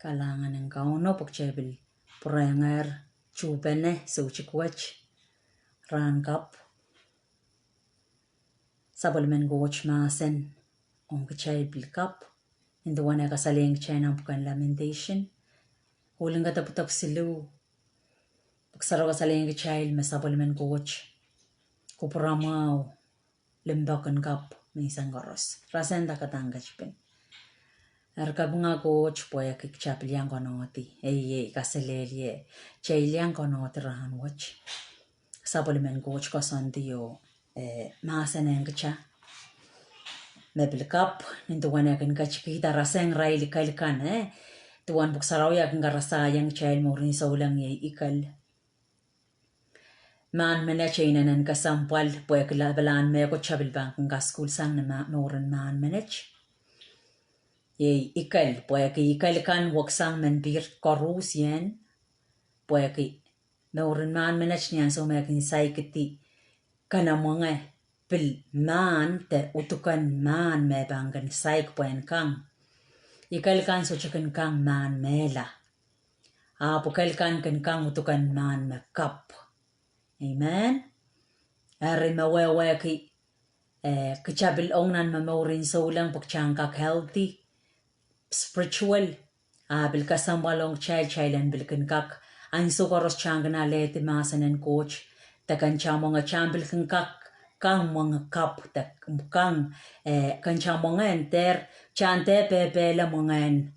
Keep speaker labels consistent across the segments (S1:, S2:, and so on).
S1: Kailangan ng kauno pagchebil pranger chupene suchikwach rankap sabulmen goch masen on kchebil kap induwana kasaling china bukan lamentation huling kataputap silu pagsaro kasaling kchail masabulmen goch kupuramaw limbakan kap minsan goros rasenda katanggachpin Arkabunga coach poya kikchaplian konoti eye kaselelye chailian konoti rahan watch supplement coach kosantiyo masanen kcha mebil kap nintuwana kan kachikita raseng raili kalkan tuan buksaraw ya kan garasa yang chail morin saulang ye ikal man menachinan kasampal poya kilabalan me ko chabil bank nga school sang na morin man manage Ye ikal poya ki ikal kan waksang men bir korus yen poya ki naurin man menach niyan so may kin sai kiti kana mga bil man te utukan man me bangan sai poyan kang ikal kan so chicken kang man mela pukal kan kang utukan man me kap amen ari mawewe ki kichabil ongnan mamaurin so lang pagchang kak healthy spiritual bil kasambalong child bil kak ang sukaros changna leti masanen coach takan chamonga chambil kak kang mga kap tak kang kan chamonga enter chante pepe la mongan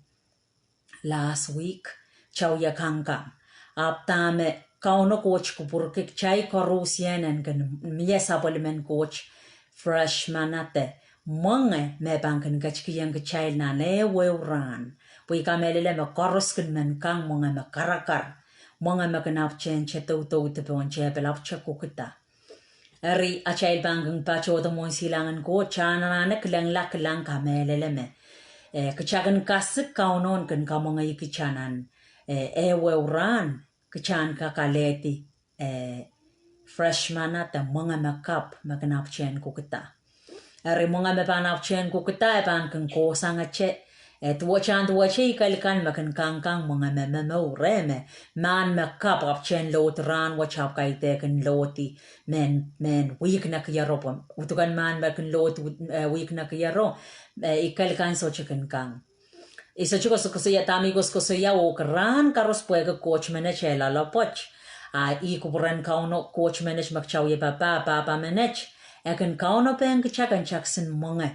S1: last week chawya kangkang aptame kauno coach kupurkik chai korusien and kan miesa polimen coach fresh manate Mange me banken gachkiyang child na lewe ran. Pui kamelele me koroskin men kang mga me karakar. Mga me kanap chen cheto to tepon chepelap chakukita. Eri a child banking pacho the mon silangan ko chanaranek lang lak lang kamelele me. Kachagan kasik kaunon kan kamanga ikichanan. Ewe ran. Kachan kakaleti. Freshman at the mga me kap me kanap chen kukita. Ari mga mepanap chen kukita pan kan ko sanga che tuwa che ikalikan makan kangkang mga mememo reme man makap ap chen lot ran wachap kai te kan loti men week na kiyaro utukan man makan lot week na kiyaro ikalikan so chicken kang isa chuko so ya tamigos ko so ya okran karos puega coach manechela la poch I kuburan kauno coach manage makchaw ye papa manage Ekan kauno pen kachakan chaksin mga.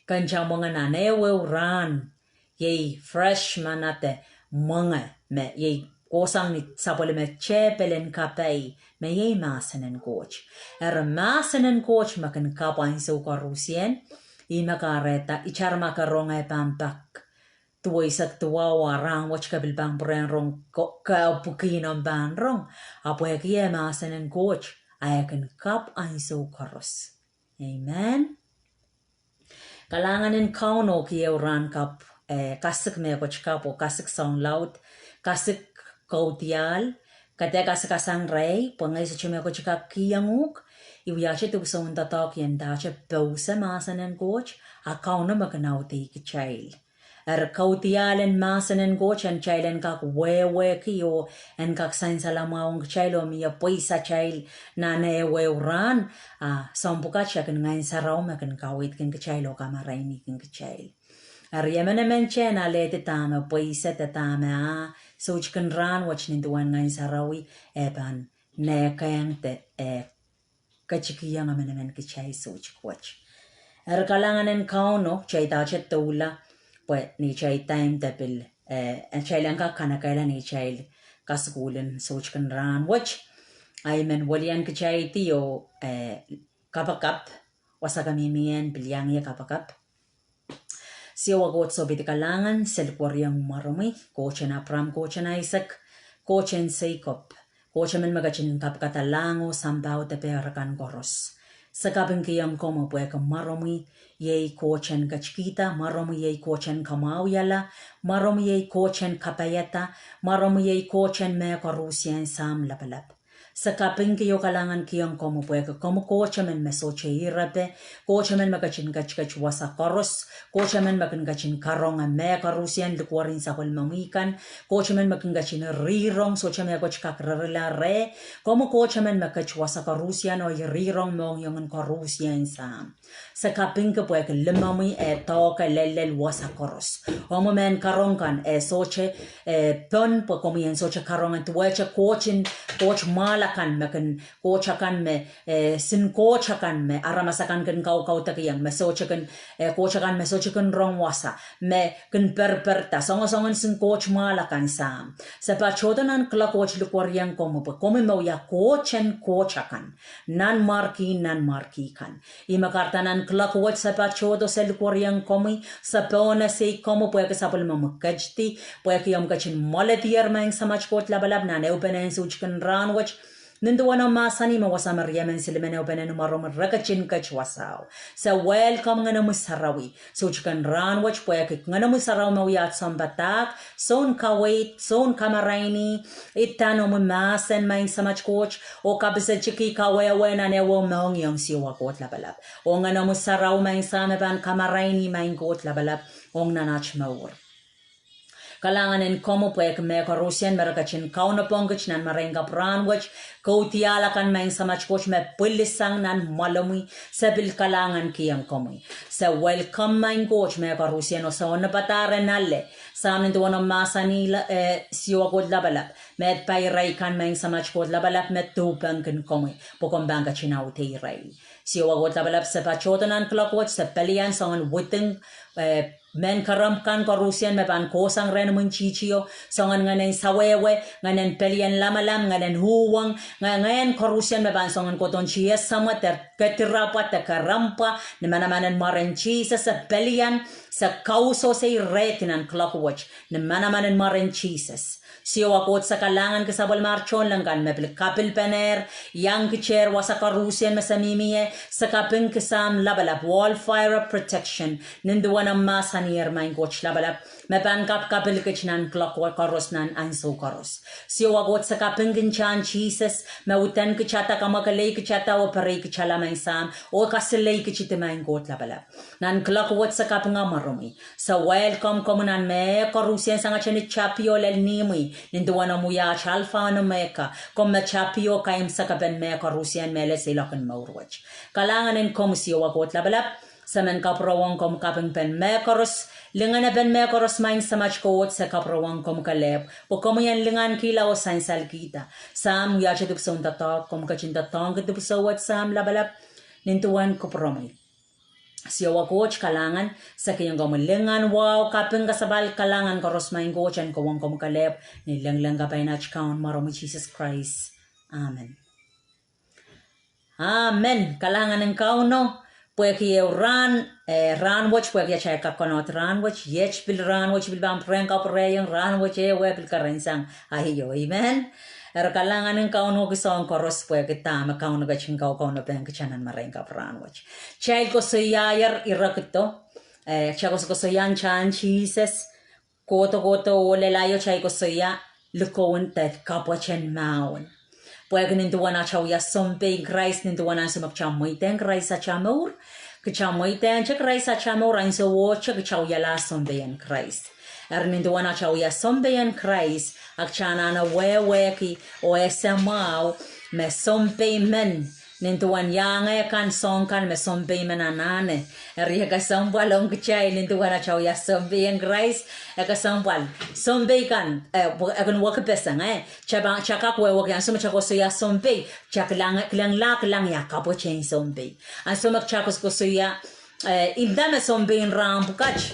S1: Kancha mga na newe ran. Ye fresh manate mga. Me ye kosang ni sapole me chepelen kapay. Me ye masanen coach. Masanen coach makan kapain so karusien. I makareta ichar makaronga pampak. Tuwa isak tuwa warang wach kabilbang bren rong ka pukinon ban rong. Apo ye masanen coach. Ayakan kap ay so karos. Amen. Kalanganin kauno kiyo ran kap kasik me koch kap o kasik sound loud kasik kautial kate kasik asang rey pangay sa chume koch kap kiyanguk iwiyache tu sa untatak yan dache pausa masanen coach a kauno maganauti ki child. Kautialen masanen coach and child and kak wewe kiyo and kak sain salamawang child o miya poisa child na newe ran sampukat siya kan ngayon saraw makan kawit kan child o kamaraini kan child. Yaman naman siya na lete tama poisa tatama so chikan ran watch ninduan ngayon sarawi eban nekayang te kachikiyang naman ka child so chikwatch. Kalanganin kauno chay dache tula Pues ni chay time tapil chaylan ka kanakailan ni chay kaskulen sochkan ran watch ay men walian ka chay tiyo kapakap wasagamimian bilyang ya kapakap siya wagot so bitikalangan selkwaryang marumi kocha na pram kocha na isak kocha en seikop kocha men magachin kapkatalango sambaw taperakan koros Sakabing kiyang komo puwe ka marumi yei kochen kachkita, marumi yei kochen kamawyala, marumi yei kochen kapayata, marumi yei kochen me korusien sam lapalap. sa kaping kiyo kalangan kiyang komo puweka komo kochamen mesoche irape kochamen makachin kachkach wasa koros kochamen makin karong me karusian lukwarin sa kulmamikan kochamen makin rirong so chame koch kakrarla re komo kochamen makach wasa karusian o rirong mong yung karusian sa kaping ka puweka limami toka lelel wasa koros homo men karong kan soche pon po komo yan soche karong an tuwecha coach malakan makan kochakan me sin kochakan me aramasakan kan kau takiyang me sochakan kochakan me sochakan rong wasa me kan perperta songon sin coach malakan sam sa pachodanan kla coach lukwariang komo mo ya kochakan nan marki kan imakartanan kla coach sa pachodo sa lukwariang komi sa pona se komo puweka sa palmamukajti puweka yung kachin moletier maing samach kot labalab na neupenen suchkan ranwach Ninduwana masani mawasa mariamen silimene openen marom rakachin kach wasaw. Sa welcome nga namusarawi. So chikan ranwach puweka nga namusaraw mawiyat sambatak. Son kawait, son kamaraini. Itano mo masen maing samach coach. O kabisa chiki kawewe na newo maong yung siwa kot labalab. O nga namusaraw maing sameban kamaraini maing kot labalab. O nanach mawur. Kalanganin komo puweka me karusian merakachin kauna pongkach nan marenga pranwach kautiala kan maing samach coach me pulisang nan malami sabil kalangan kiyang komoy sa welcome maing coach me karusian o sa ona patare nalle sa amin tuwan ang masani siwa kod labalap met pairay kan maing samach kod labalap met tupang kan komoy pukombang kachinaw teiray siwa kod labalap sa pachotanan klakwat sa pelian sa on witeng men karam kan karusian me pan kosang ren mun chichio songan nganen sawewe nganen pelian lamalam nganen huwang nganen karusian me pan songan koton chia sama ter ketirapat te karampa ne manamanen maren chisa sa pelian sa kauso sa retinan clockwatch ne manamanen maren chisas siwa kot sa kalangan kasabal marchon lang kan meble kapil pener yang kicher wasa karusian masamimiye sa kaping kasam labalap wall fire protection ninduwan ang masanier maing coach labalap mepan kapil kichnan clockwa karos nan anso karos siwa kot sa kaping ginchan chises mautan kichata kamakalay kichata o paray kichala maing sam o kasilay kichite maing kot labalap nan clockwat sa kaping amarumi sa welcome komunan me karusian sa nga chanit chapio lel nimi Ninduwan ang muya chalfa na meka kung machapio kaim sa kapen meka Rusian mele silakan maurwach. Kalanganin kom siyo wakot labalap sa men kaprawang kom kapeng pen mekaros lingan na pen mekaros main sa machkot sa kaprawang kom kalep po kom yan lingan kila o sain salkita. Sam muya chadup sa untatak kom kachintatang katup sa wat sam labalap nintuwan ko promay. Siya coach kalangan sa kiyang gamulingan wow kaping kasabal kalangan karos maing coach and kawang kumukalep nilang kapay na chikaon marami Jesus Christ. Amen. Amen. Kalangan ng kauno puweki ran watch puweki chay kakonot ran watch yech bil ran watch bil bang prank up rayang ran watch bil karensang ahiyo. Amen. Kalangan ng kauno kisong koros puweki tama kauno gaching kauno pen kachanan marengka pran watch. Chay ko sayayar irakito. Chay ko sayan chan Jesus. Koto olelayo chay ko saya lukawin tet kapwaten Mahwin. Puweki nintuwan na chaw ya sompe Christ nintuwan na sumakchamoy ten Christ sa chamor. Kachamoy ten chay Christ sa chamor ayon sa watch kachaw ya la sompe yan Christ. Nintuwan na chaw ya sompe yan Christ. Akchana na weweki o esamaw me sompe men. Nintuwan yang kan song kan me sompe men anane. Riya ka sambal ang kichay nintuwan na chaw ya sompe yan Christ. Eka sambal. Sompe kan akan wakapesang chaka kwe wak yan sumak chakos ya sompe. Chak lang ya kapo chen sompe. Ang sumak chakos ko ya indame sompe in rampukach.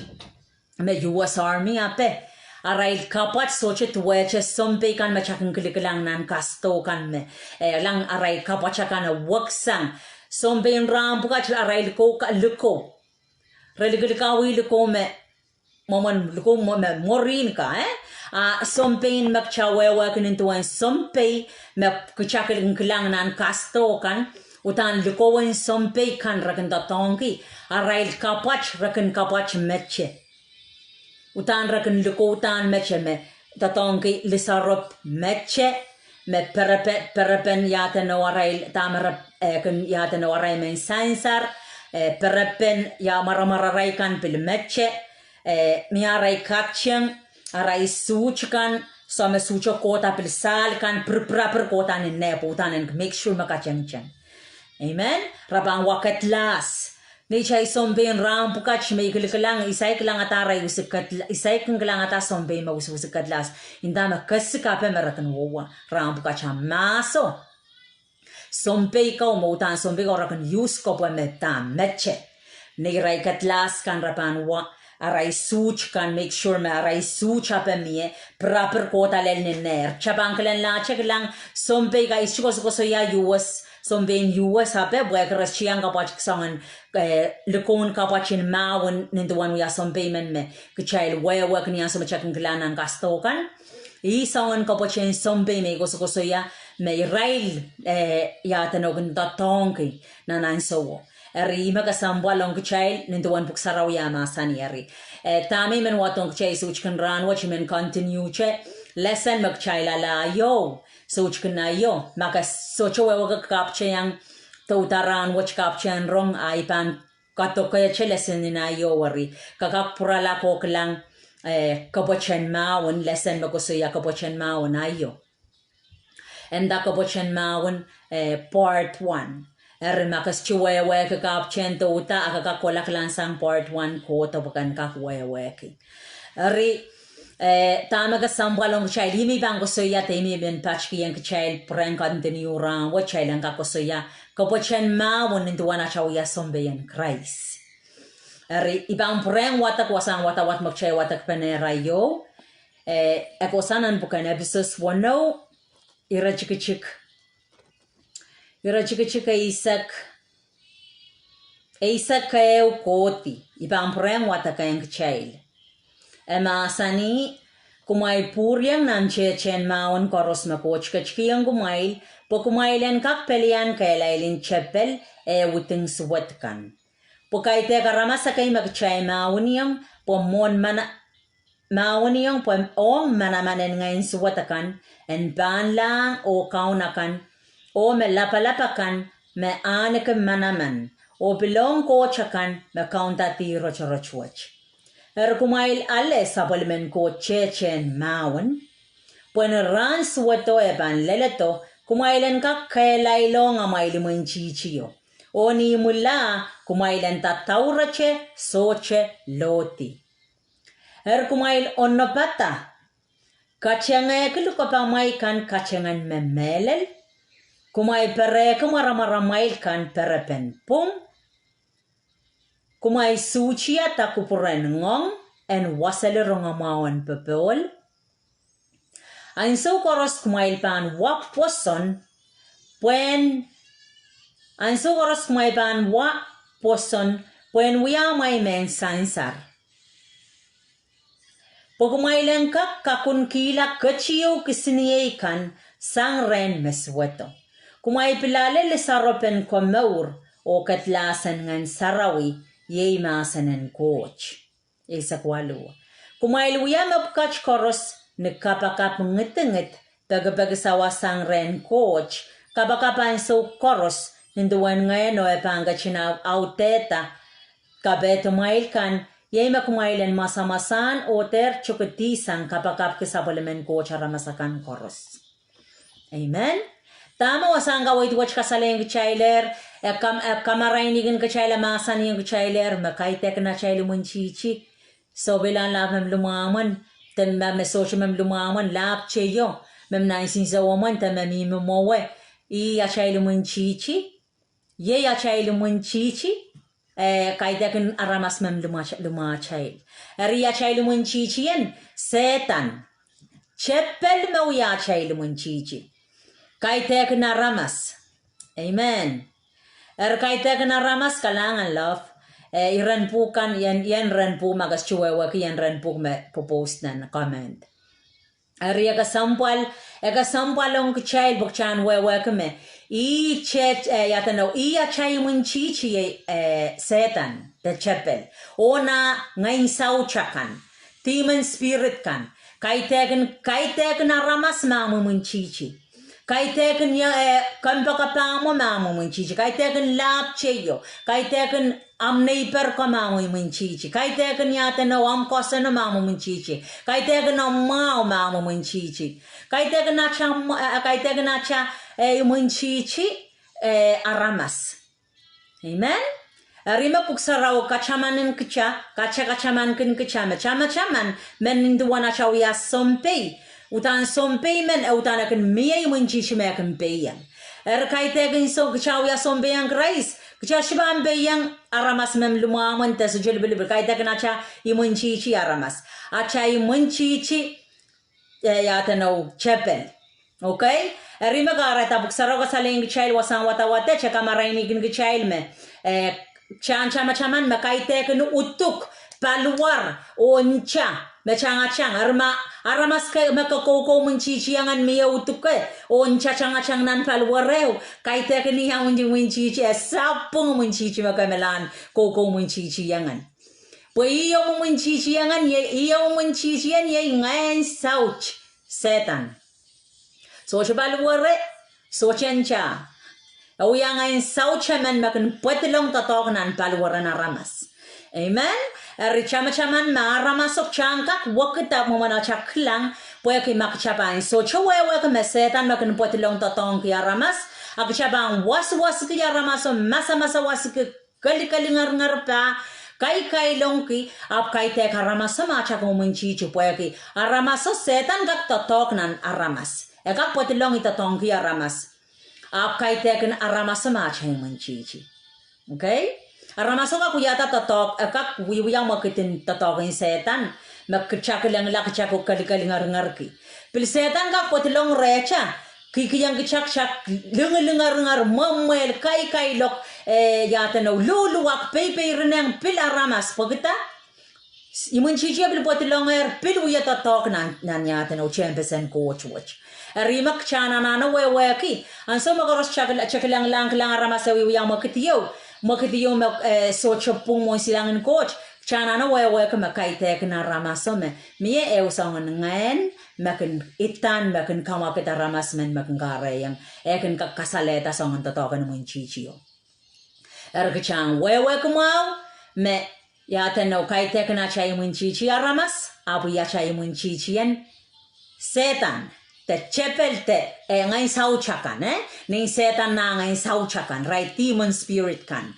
S1: Me US Army ape. Aray kapat soche tuweche sompe kan machakan kilikilang nan kasto kan me lang aray kapat chakan waksang sompe in rampukat aray liko religilikawi liko me momon liko mo me morin ka sompe in makchawewa kinintuan sompe me kuchakin kilang nan kasto kan utan likowen sompe kan rakan tatongki aray kapat rakan kapat meche Utan rakan lukutan meche me tatongki lisarop meche me perapen yata no aray tamara kun yata no aray men sainsar perapen ya maramararay kan pilmeche mi aray katchen aray suchkan som sucho kota pilsal kan per kota ne putan and make sure makacheng chen amen rabang wakat las ni chay sombe ram pukach may kilang isay kilang ataray usikat isay kilang ata sombe maususikat las indama kasikape merakan wowa ram pukach maso sombe ka umutan sombe ka rakan use ko pa metam meche ni ray katlas kan rapan wa aray such kan make sure ma aray such apa mie proper kota lel ner chabang klan la check lang sombe ka isuko so ya US somben US hape buek rashiang kapach sangan lekon kapachin Mahwin ninduan ya sombe men me kchail waya work ni asoma chakin klanan gastokan I sangan kapachin sombe me goso ya me rail ya tanogun datonki nanan so eri maga sambalong kchail ninduan puksaraw ya masani eri tami men watong kchail suchkan ran watch men continue che lesson magchaila la yo soch kana yo maka socho wewa kapche yang tautaran watch kapche ang rong aipan katokaya lesson na yo wari kakapura la ko klang kapochen Mahwin lesson magosuya kapochen Mahwin ayo and da kapochen Mahwin part 1 makas chuwewe kakapchen touta akakakolak lansang part 1 ko tabukan kakwewe ki tama ka sambalong child himi bang kosoya temi ben patchki yang child prank continue ran what child ang kosoya kapochen Mahwin ninduan achawya sombe yan Christ ibang prank watak wasang watawat magchay watak panerayo ekosanan bukan episos wano ira chik isak kayo koti ibang prank watak ang child Emasani kumay puryang nanchechen Mahwin koros makoch kachkiyang kumay po kumaylen kakpelian kailailin chepel witing suwatkan. Po kaite karamasa kay magchay Mahwin yung po Mahwin yung po ong manamanen ngayon suwatakan en ban lang o kaunakan o melapalapakan me anakan manaman o bilong kochakan me kauntati rochorochwach. Kumail alle supplement ko chechen Mahwin. Pwen ran suwato eban leleto kumailan ka kailailong amaili mo chichiyo. O ni mula kumailan tataurache soche loti. Kumail onopata. Kachange kilukapamay kan kachangan memelel. Kumay pere kumaramaramay kan perepen pum. Kumay suchia takupuren ngong en wasale ronga Mahwin pepol. Ain so koros kumay pan wak poson puen wiya may men sansar. Pagkumaylan ka kakunkila kachiyo kisiniyekan sang ren mesweto. Kumay pilale lesaropen komeur o katlasan ngan sarawi yey masanen coach. Isa kwalo. Kumail wiyam apkach koros nagkapakap ngit-ngit tagapagasawa sang ren coach. Kabakapan so koros ninduan ngayon o epangachina auteta kabeto mail kan yey makumailan masamasan o ter chukutisan kapakap kisapalamen coach aramasakan koros. Amen. Tama wasanga wait watch kasaleng chailer kamarainigan ka chaila masan yung chailer makaitek na chaila munchichi so bilan lap mem lumaman tem me social mem lumaman lap cheyo mem naisin sa woman tem memi mowe I chaila munchichi ye ya chaila munchichi kaitek aramas mem lumachail eri ya chaila munchichi yan setan chepel mo ya chaila munchichi kaitek na ramas. Amen. Kaitek na ramas kalangan love. Iran po kan yan ran po magas chuwewa ki yan ran po me post na comment. Ari kasampal ang child bukchan wewa kame. I chet yatano iya chay munchichi setan the chapel. Ona ngayon sauchakan. Demon spirit kan. Kaitek na ramas mamu munchichi. kaiteken ya kan pakapamo mamo munchichi kaiteken lapcheyo kaiteken am neighbor ko mamo munchichi kaiteken yata no am kosa no mamo munchichi kaiteken no mamo munchichi kaiteken acha munchichi aramas amen Rima puksarao kachamanin kachaman kin kachaman men duwana chawya sompe utan sompe men utan akan miye munchichi me akan peyan kaiteken so chawya sompe yang krais kachashban beyang aramas mem lumaman tasjul bil kaiteken acha imunchichi aramas acha imunchichi yatano chapel okay Rima garata puksarao kasaling child wasan wata chakamarai kin child me chaman makaiteken utuk paluar oncha mechang aramas kay makakoko munchichi angan miya utuk oncha chang nan paluareo kaiteken ni hangunji munchichi sapung munchichi makamelan koko munchichi angan po iyo munchichi angan iyo munchichi yan ngayon sauch setan so paluare so chencha Yang ngayon sauchaman makan puetilong tatokanan paluwaran aramas. Amen. Richama-chaman maaramasok changkak wakita mumanachak lang pueki makchapan. So chawewe mesetan makan puetilong tatong ki aramas. Akchaban was ki aramas masa was ki kali ngar pa. Kai longki ap kai tek aramas machak mumunchichi pueki. Aramas setan gak tatoknan aramas. Ekak puetilong itatong ki aramas. Ap kaiteken aramasama chay munchichi. Okay? Aramasama kuyata tatok akak wiyang makitin tatokin setan makchakilang lakchako kalikaling ngarki. Pil setan ka potilong recha kikiyang kichak lungar mamel kai lok yata no luluwak pepe renang pil aramas pagita imunchichi pil potilong pil wiyata tatok nan yata no chempesen coach. Rimak chana nana weki anso magaros chaklang lang aramasawi yang makitiyo socho pung mo silang coach chana na weki makaitek na ramasome miye eusang ngayen makin itan makin kama kita ramasmen makin garayang ekin kasaleta songan tatokan munchichiyo erkachang weki mau me yaten no kaitek na chay munchichi aramas abu ya chay munchichian setan te chapel te ngayon sauchakan ning setan na ngayon sauchakan right demon spirit kan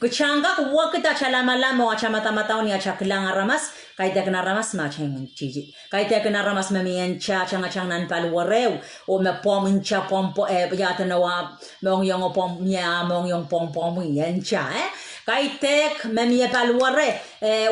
S1: kuchanga wakita chalamala mo chamata ni achaklang aramas kaita kana ramas ma chay munchichi kaita kana ramas mamiyan cha chang nan paluwareu o me pomincha pompo yata nawa mong yung pom nya mong yung pom yan cha kaitek mamiya paluware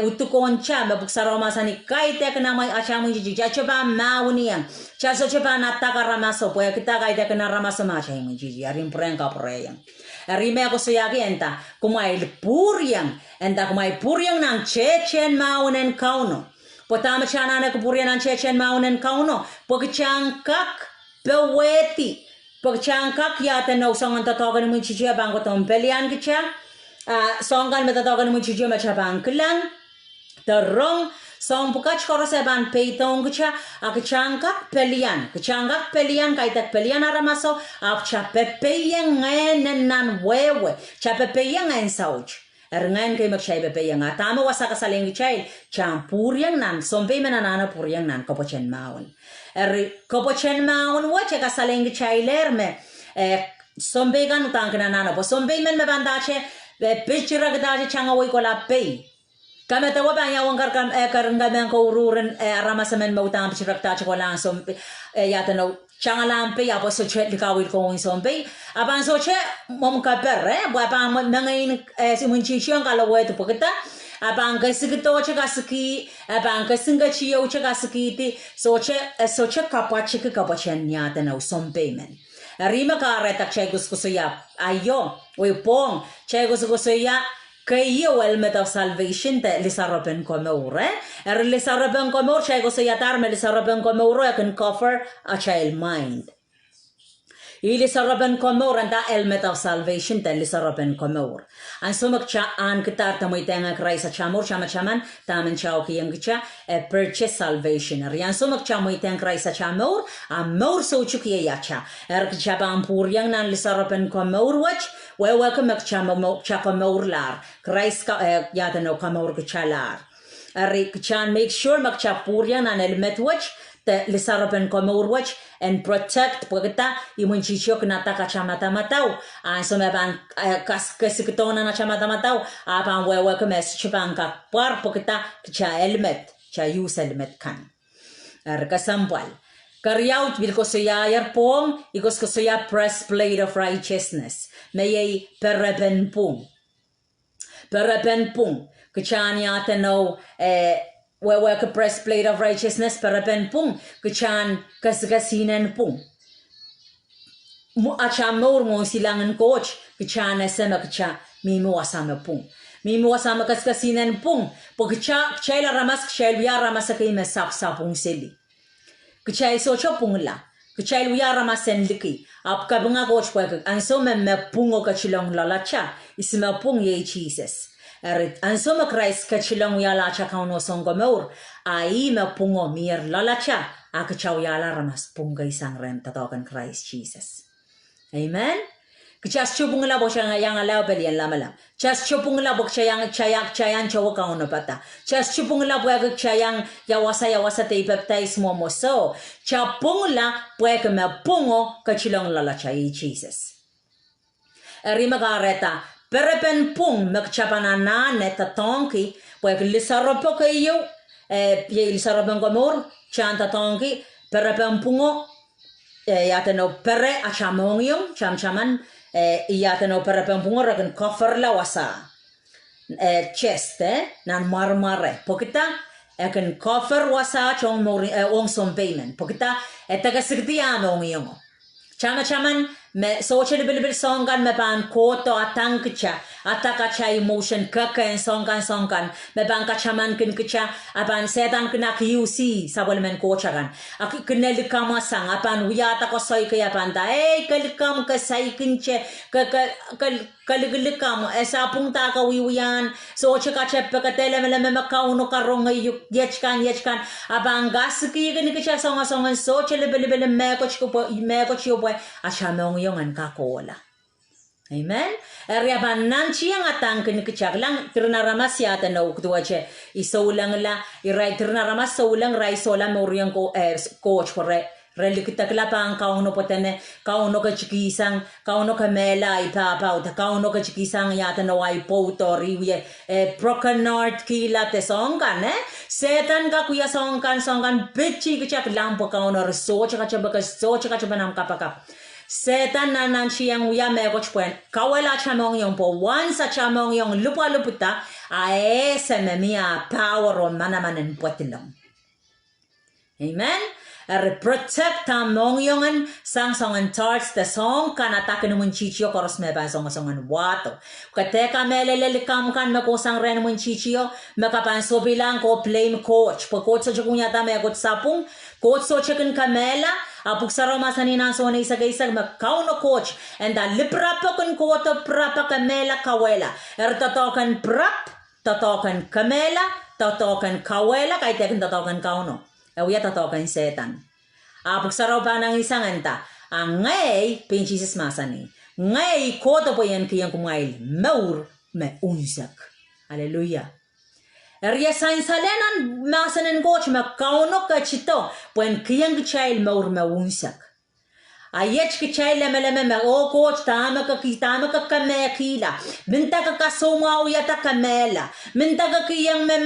S1: utukoncha mabuksaroma sani kaitek na may achamu jiji chachoba maunian chaso choba nataka ramaso po kita kaitek na ramaso ma chay munchichi arim prenka preyan Rime ako sayagi enta kumay puryang enta kumay puryang ng chechen maunen kauno. Potama chana na kupuryan ng chechen maunen kauno. Pagchangkak peweti. Pagchangkak yata na usang tatogan mo chichiya bangko tong pelian kicha. Songan metatogan mo chichiya machabang kilang. Terong song pukach koroseban peitong kicha akchangkak pelian kaitak pelian aramaso apcha pepeyang nan wewe cha pepeyang en sauch erngan kay magshay pepeyang atama wasaka saling chay champuriang nan sompe menanana puriang nan kopochen maun wache ka saling chay lerme sompe gan utang kanana po sompe men mebandache picture gadache changawoy ko la pay Kami tawa ba yung karanggaman ko ururan ramasaman mautang pisirakta ko lang sompe yata no changalampe apo so chet likawil ko ng sompe apan so che mom kaper buapa nangain simunchichong kalawet pagkita apan kasigito chakaski apan kasingachiyo chakaskiti so che kapwachen yata no sompe men Rima kareta chay gusto ya ayo pong chay gusto ya Kayo helmet of salvation te lisarapen ko maure. Lisarapen ko maure chay ko sa yatar me lisarapen ko maure can cover a child mind. Ilisaraben komor and the helmet of salvation the lisaraben komor. And so much an kitar tamoitenga kraisa chamor chamachaman tamen chauki yangicha a purchase salvation. Rian so much chamoiten kraisa chamor a more so chuki yacha. Erkchaban pur yang nan lisaraben komor watch. We welcome chakamor lar. Kraiska yatano kamor chalar. Erik chan make sure makchapurian and helmet watch. The lisaraben komor watch and protect pagata imunchichok nataka chamatamataw and so meban kasikitona na chamatamataw apan wewe kemes chipanka par pagata cha helmet cha use helmet kan kasampal karyaut bilkosoya yarpong ikoskosoya breastplate of righteousness may pereben pung kachanya teno we work a breastplate of righteousness paraben pung kachan kasgasinen pung acha more mo silangan coach kachan sema kacha mimo asama pung mimo asama kasgasinen pung pogcha chaila ramas chailya ramas kay mesap sapung seli kachay so chopung la kachalya ramas senliki apka bunga coach work and so me pungo kachilong lalacha isma pung ye Jesus and so Christ kachilong yala chakauno songomor ai me pungo mir lalacha akachaw yala ramas punga isang rem tatokan Christ Jesus. Amen. Kachas chupung la bosya yang alaw belian lamalam. Chas chupung la boksya yang chayan chawakauno pata. Chas chupung la buwag chayang yawasa te baptize mo so. Chapung la buwag me pungo kachilong lalacha i Jesus. Rimagareta Perepen pung magchapanana neta tonki pues lisaropo kayo ye lisaropen gomor chanta tonki perepen pungo yateno pere achamongium chamchaman yateno perepen pungo ragen koffer la wasa chest nan marmare pokita eken koffer wasa chong mori on some payment pokita etaga sigdiamongium chamachaman me social bil songan me ban Koht atangcha atakacha emotion kaka en songan me ban kachaman kin kicha aban setan kina QC sabol kochagan ak kinel kama sang apan wiyata ko soy kaya panta kalikam ka sai kinche kaliglikam esa punta ka wiwiyan so chaka chepe ka telemele me makauno karong yechkan aban gas ki kin kicha songan social bil me ko achamong yung an kakola. Amen. Eriaban nanchi ang atang kinikchak lang tirnaramas yata na ukduache isaulang la iray tirnaramas saulang ray sola moriang ko coach kore relikitakla pang kauno potene kauno ka chikisang kauno ka mela ipapa uta kauno ka chikisang yata na wai potori broken north kila te songan setan ka kuya songan bitchi kichak lampo kauno resocha ka banam kapakap setan nanan siyang uya mekoch puen kawela chamong yung po once a chamong yung lupa se memia power on manamanen puetilong. Amen. Protect among yung sang songan tarts the song kanatakin mun chichio koros me ba songan wato kateka melele kam kan me ko sang ren mun chichio makapan so bilang ko plain coach po coach so kunya ta me got sapung coach so chicken kamela apuk saroma sanina so na isa makauno coach and the liprapa kun koto prapa kamela kawela totokan prap totokan kamela totokan kawela kay tekin totokan kauno Ewiya totokan setan. Apuk saraw pa ng isang anta. Ang ngay, pinchisis masani. Ngay, koto po yan kiyang kumail. Maur, me unsak. Hallelujah. Riya sain salenan masanen coach makauno kachito. Puen kiyang kichail maur me unsak. Ayech kichail leme o coach tama ka kame kila. Minta ka kasoma uyata kamela. Minta ka kiyang me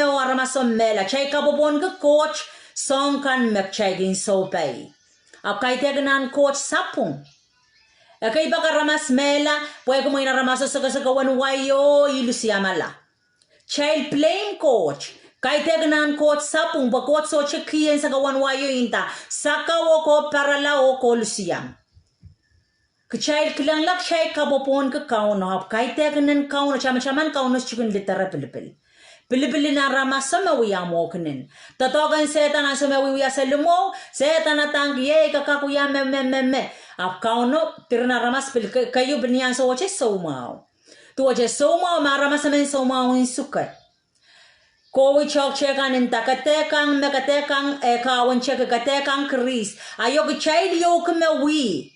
S1: waramasom mela. Chay kabobon ka coach. Song kan mekchagin so pay. Akay teganan coach sapung. Akay baka ramas mela, puwede mo inaramaso sa kasagawan wayo ilusiamala. Child playing coach. Kay teganan coach sapung, bakot so chikiyan sa gawan wayo inta. Sakaw ko paralaw ko lusiam. Kachild kilang lak chay kabopon ka kauno. Kay teganan kauno, chaman kauno chikin litera pilipil. Pilipili na ramasa mawiya mo kanin. Tatogan setan ang sumawiya sa lumo, setan na tanggiye kakakuya me. ap kauno tirna ramas pil kayu binian so wache somao tu wache somao ma ramas men somao in sukat Kowi chok chekan in takatekang mekatekang kawan chek katekang kris ayo gchai liok me wi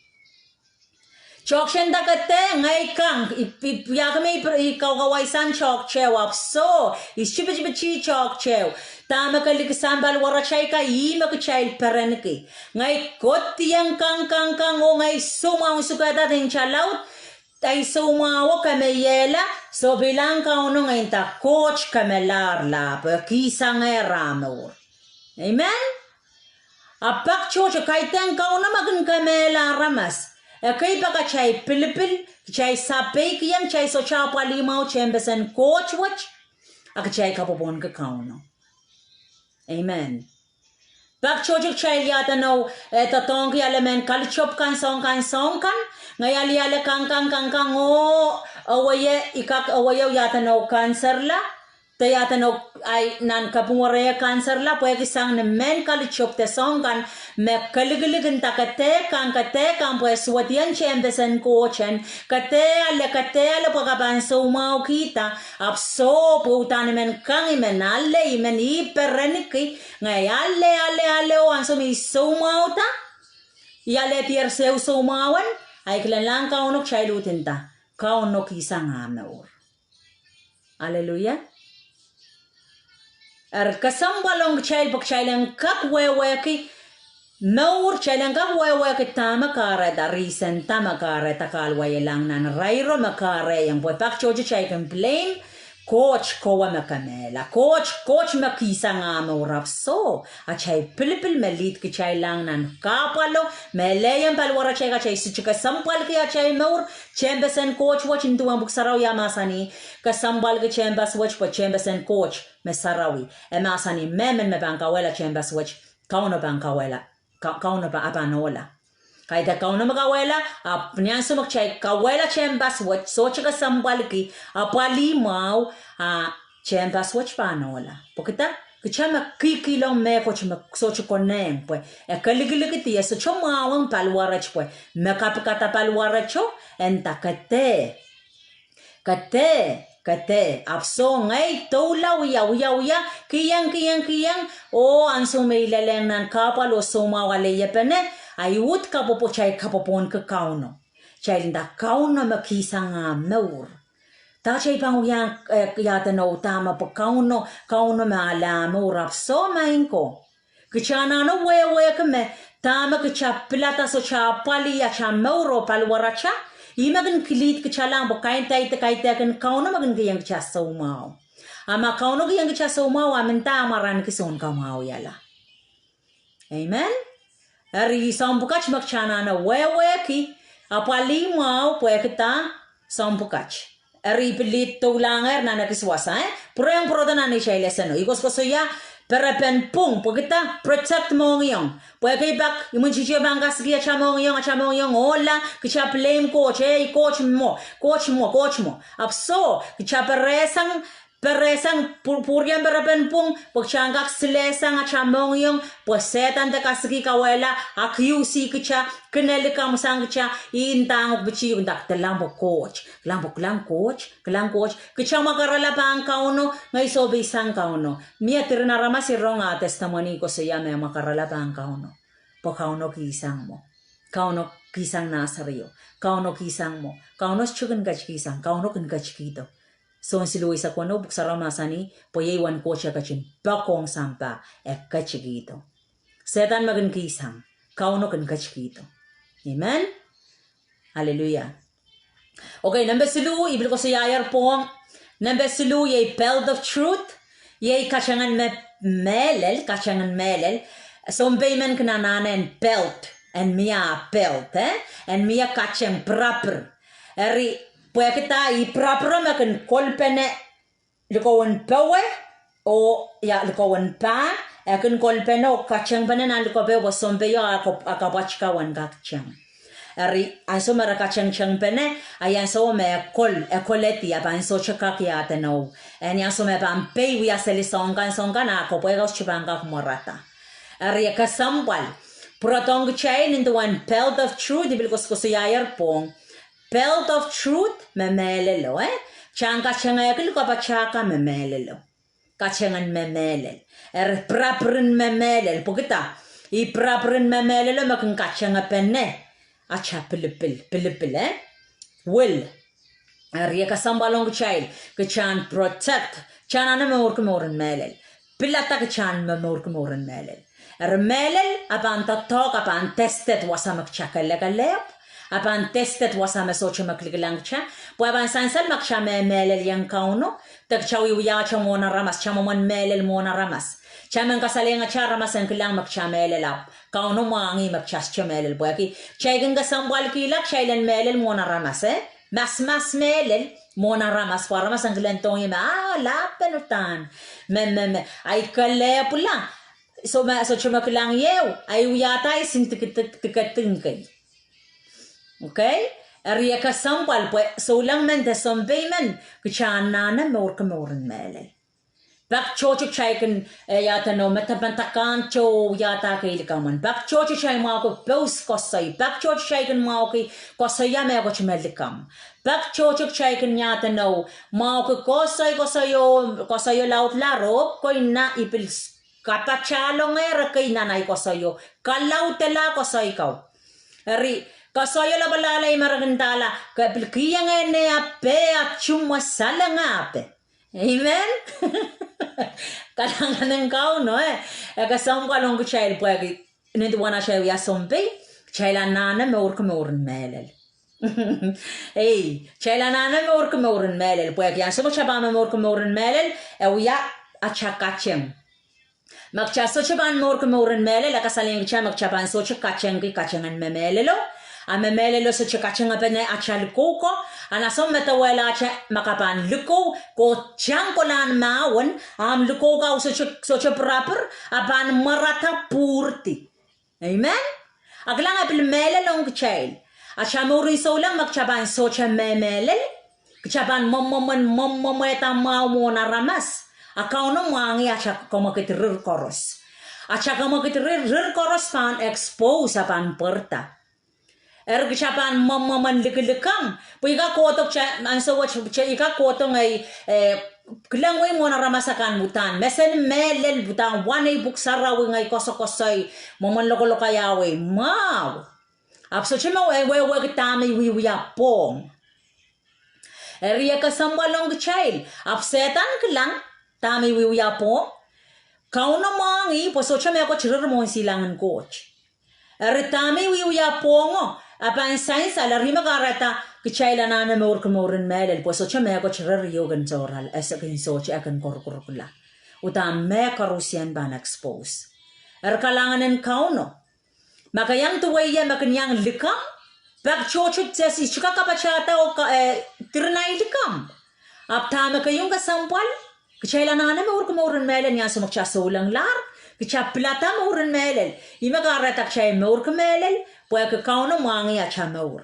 S1: chok shen takate ngai kang yakme kawaisan chok chew so ishibichi chok chew tama kalik sambal warachai ka ima kchai perenki ngai kotiang kang o ngai suma sukada din chalaut Tay sumawo kami yela so bilang kauno ngayon ta coach kami larla kisang ramor. Amen? Apak chocho kaitang kauno magin kami laramas. Kay baka chay pilipil, chay sapay kiyang chay so chapa limaw chembesan coach watch. Ak chay kapopon ka kauno. Amen. Bak chocho chay yata no tatong ki alamen kalichop kan song kan. Ngayali ala kang o awaye ikak awayo yata no cancer la te yata no ay nan kapungore cancer la pwede sang na men kalichop te songan me kaligiligan takate kang pwede swatian chembesen kochen kate ala pagaban so mau kita apso putan men kang men alle men ipereniki ngayale o anso mi so mau ta yale tier seu so mawan ay kilalang kauno chay lutinta kauno kisang amnaur. Hallelujah. Kasambalong chay pag chay lang kakwewe ki naur chay lang kakwewe ki tama kare da risen tama kare takalway lang nan rairo makare yang boy pak chojo chay kan blame coach kowa makamela coach makisang amnaur so at chay pilipil melit ki chay lang nan kapalo meleyan palwara chay ka chay suchika sampal ki at chay maur chembesan coach watch into ang buksaraw yamasani kasambal ki chembas watch pa chembesan coach mesarawi emasani memen me bankawela chembas watch kauno bankawela kauno ba abanola Kaita kauno magawela apnyan sumak chay kawela chembas watch so chika sambal ki apali mau chembas watch panola pokita kichama kikilong me coach me so chikonem pues kaligiliki so chomawang palwarach pues me kapikata palwaracho enta kate apso ngay tola uya kiyang o anso may laleng nan kapal o sumawale yepene ayut kapopo chay kapopon ka kauno chay linda kauno makisang maur ta chay pang yang yata no tama po kauno maalam urap so mainko kichana no wewe kame tama kicha pilata so cha pali ya cha mauro palwaracha imagin kilit kichalang bo kain tay kan kauno magin kiyang kicha so mau ama kauno kiyang kicha so mau aminta amaran kison kamau yala amen Ari sampukach makchana na wewe ki apali mau puekta sampukach. Ari pilit tulanger na nakiswasa Purang na ni siya leseno. Ikos ko ya perapen pung puekta protect mo ngiyong. Pueke bak imun chiche bangas kia chamong yong hola kicha blame coach coach mo. Apso kicha Peresang purian berapen pung pagchangak silesang at chamong yung posetan de kasiki kawela akyusi kicha kineli kamusang kicha intang bichi yung daktelang po coach klang coach kicha makarala pa ang kauno ngay sobi sang kauno miya tirinarama si ronga testimony ko sa yame makarala pa ang kauno po kauno kisang mo kauno kisang nasario kauno kisang mo kauno chugan gach kisang kauno kan gach kito So si Luisa kuno buksara masani poyewan ko siya kachin bakong sampa kachigito. Setan magin kisang kauno kan kachigito. Amen. Hallelujah. Okay, number silu ibil ko sa yayar pong number silu yay belt of truth yay kachangan melel so payment kanananen belt and mia belt and mia kachang proper eri Puede kita proper makan kolpene likowan pawe o ya likowan pa akan kolpene o kacang panen likope o sombe yo akabachka wan kacang. Ari anso mara kacang pene ayan so me koleti apan so chaka kia teno. En yan so me pan pay wi aseli songan ako puede os chipanga morata. Ari kasambal Pratong chain into one belt of truth, ibil ko yayer pong. Belt of truth, memelelo, Chan kachangakil ko pa chaka memelelo. Kachangan memelel. Praprin memelel. Pukita. I praprin memelelo makin kachanga penne. Acha pilipil, Will. Rieka sambalong child. Kachan protect. Chan aname urkumorin melel. Pilata kachan memurkumorin melel. Melel apan talk apan tested wasamak chakalegalep. Apan tested wasama socha makligalangcha. Puaban sansal makshame melel yang kauno. Tagchawi uyacha mona ramas. Chamaman melel mona ramas. Chaman kasalenga cha ramas ang kilang makchamelel up. Kauno mangi makchas chamelel buaki. Chaygan gasambal kilak chaylan melel mona ramas Mas melel mona ramas para mas ang kilantong ima. Lapenutan. Ay kale pula. So chumakilang yew. Ay uyata isin tikatingkay. Okay? Area kasampal po so lang men de sombeymen kchana na morkamoren melel. Bak chochuk chayken yata no metabantakan cho yata kay likaman. Bak chochuk chay mako bos kosay. Bak chochuk chayken mako kosay me ko chmelikam. Bak chochuk chayken yata no mako kosayo laut laro koy na ipil kapachalo ngera kay nanay kosayo. Kalaw tela kosay kaw. Eri kasoyo la balalay maragantala kapilkiyang ene ape at chumasala nga ape. Amen? Kalangan ng kao, no kasama ka lang ko child po, nito wana siya yasompe, chayla nana me urkumoren melel. Chayla nana me urkumoren melel, po yan, sumo siya ba me urkumoren melel, uya at chakacheng. Magchaso siya ba me urkumoren melel, akasaling siya magchaban so siya kachengan me melelo, Amemelelo sa chakachanga pene achal koko anasom metawela cha makapan luko ko changkolan Mahwin luko ka so proper apan marata purti. Amen. Aglang apil melelong child. Achamuri so lang magchaban so cha memelel. Chaban momometa mawona ramas. Akauno mangi achak komakitir koros. Achak komakitir koros pan expose apan porta. Ergichapan mamaman likam. Puiga kotok cha anso watch ika koto ngay klangway mo na ramasakan butan. Mesen melel butan wanay buksara ngay kosokosay maman lokolokayawe maw. Apso chima we kitami wiya pong. Eriya kasambalong child. Upsetan klang tami wiya pong. Kauno mangi poso chama ko chirir mo silangan coach. Eritami wiya pongo. Apan sains ala rima karata kichayla nana me urkumoren melel pues ocha me ko chirer yogan zoral esa kin sochi akan korkurkula utam me karusian ban expose kalanganen kauno makayang tuwaya makanyang likam bak chochut sesi chika kapachata o tirnay likam aptama kayong kasampal kichayla nana me urkumoren melel yan sumakcha solang lar kichaplata me uren melel ima karata kchay me urkumelel Puede kauno mangi acha maur.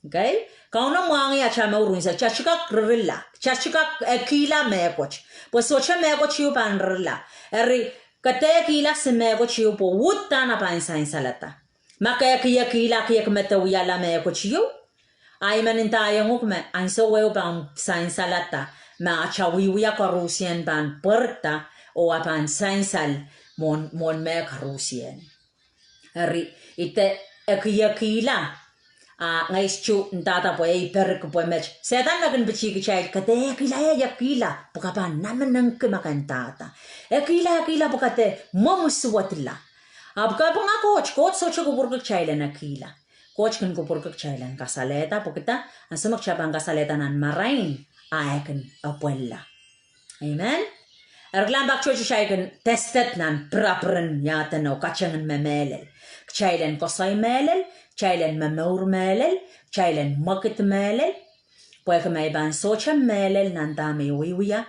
S1: Okay? Kauno mangi acha maur unsa chachika rilla. Chachika kila mekoch. Pues socha mekoch yu pan rilla. Eri kate kila se mekoch yu po wutana pan sa insalata. Makaya kila kmetawiya la mekoch yu. Ay manintayo ngukme anso weo pan sa insalata. Ma acha wiya karusian pan puerta o apan sa insal mon me karusian. Eri ite Kila ngais chu ndata po perk po match setan na kan bichi kichai kate kila yakila pukapan naman nang kumakantata kila pukate momuswatilla abka po nga coach so chu kupur kichai na kila coach kan kupur kichai lan kasaleta pukita ang sumakchapang kasaleta nan marain aekan apuella. Amen. Erglan bak chu chai kan testet nan prapren yata no kachangan memelel Chailen kosay melel, chailen mamur melel, chailen makit melel, puweka may iban socha melel nandami wiwiya,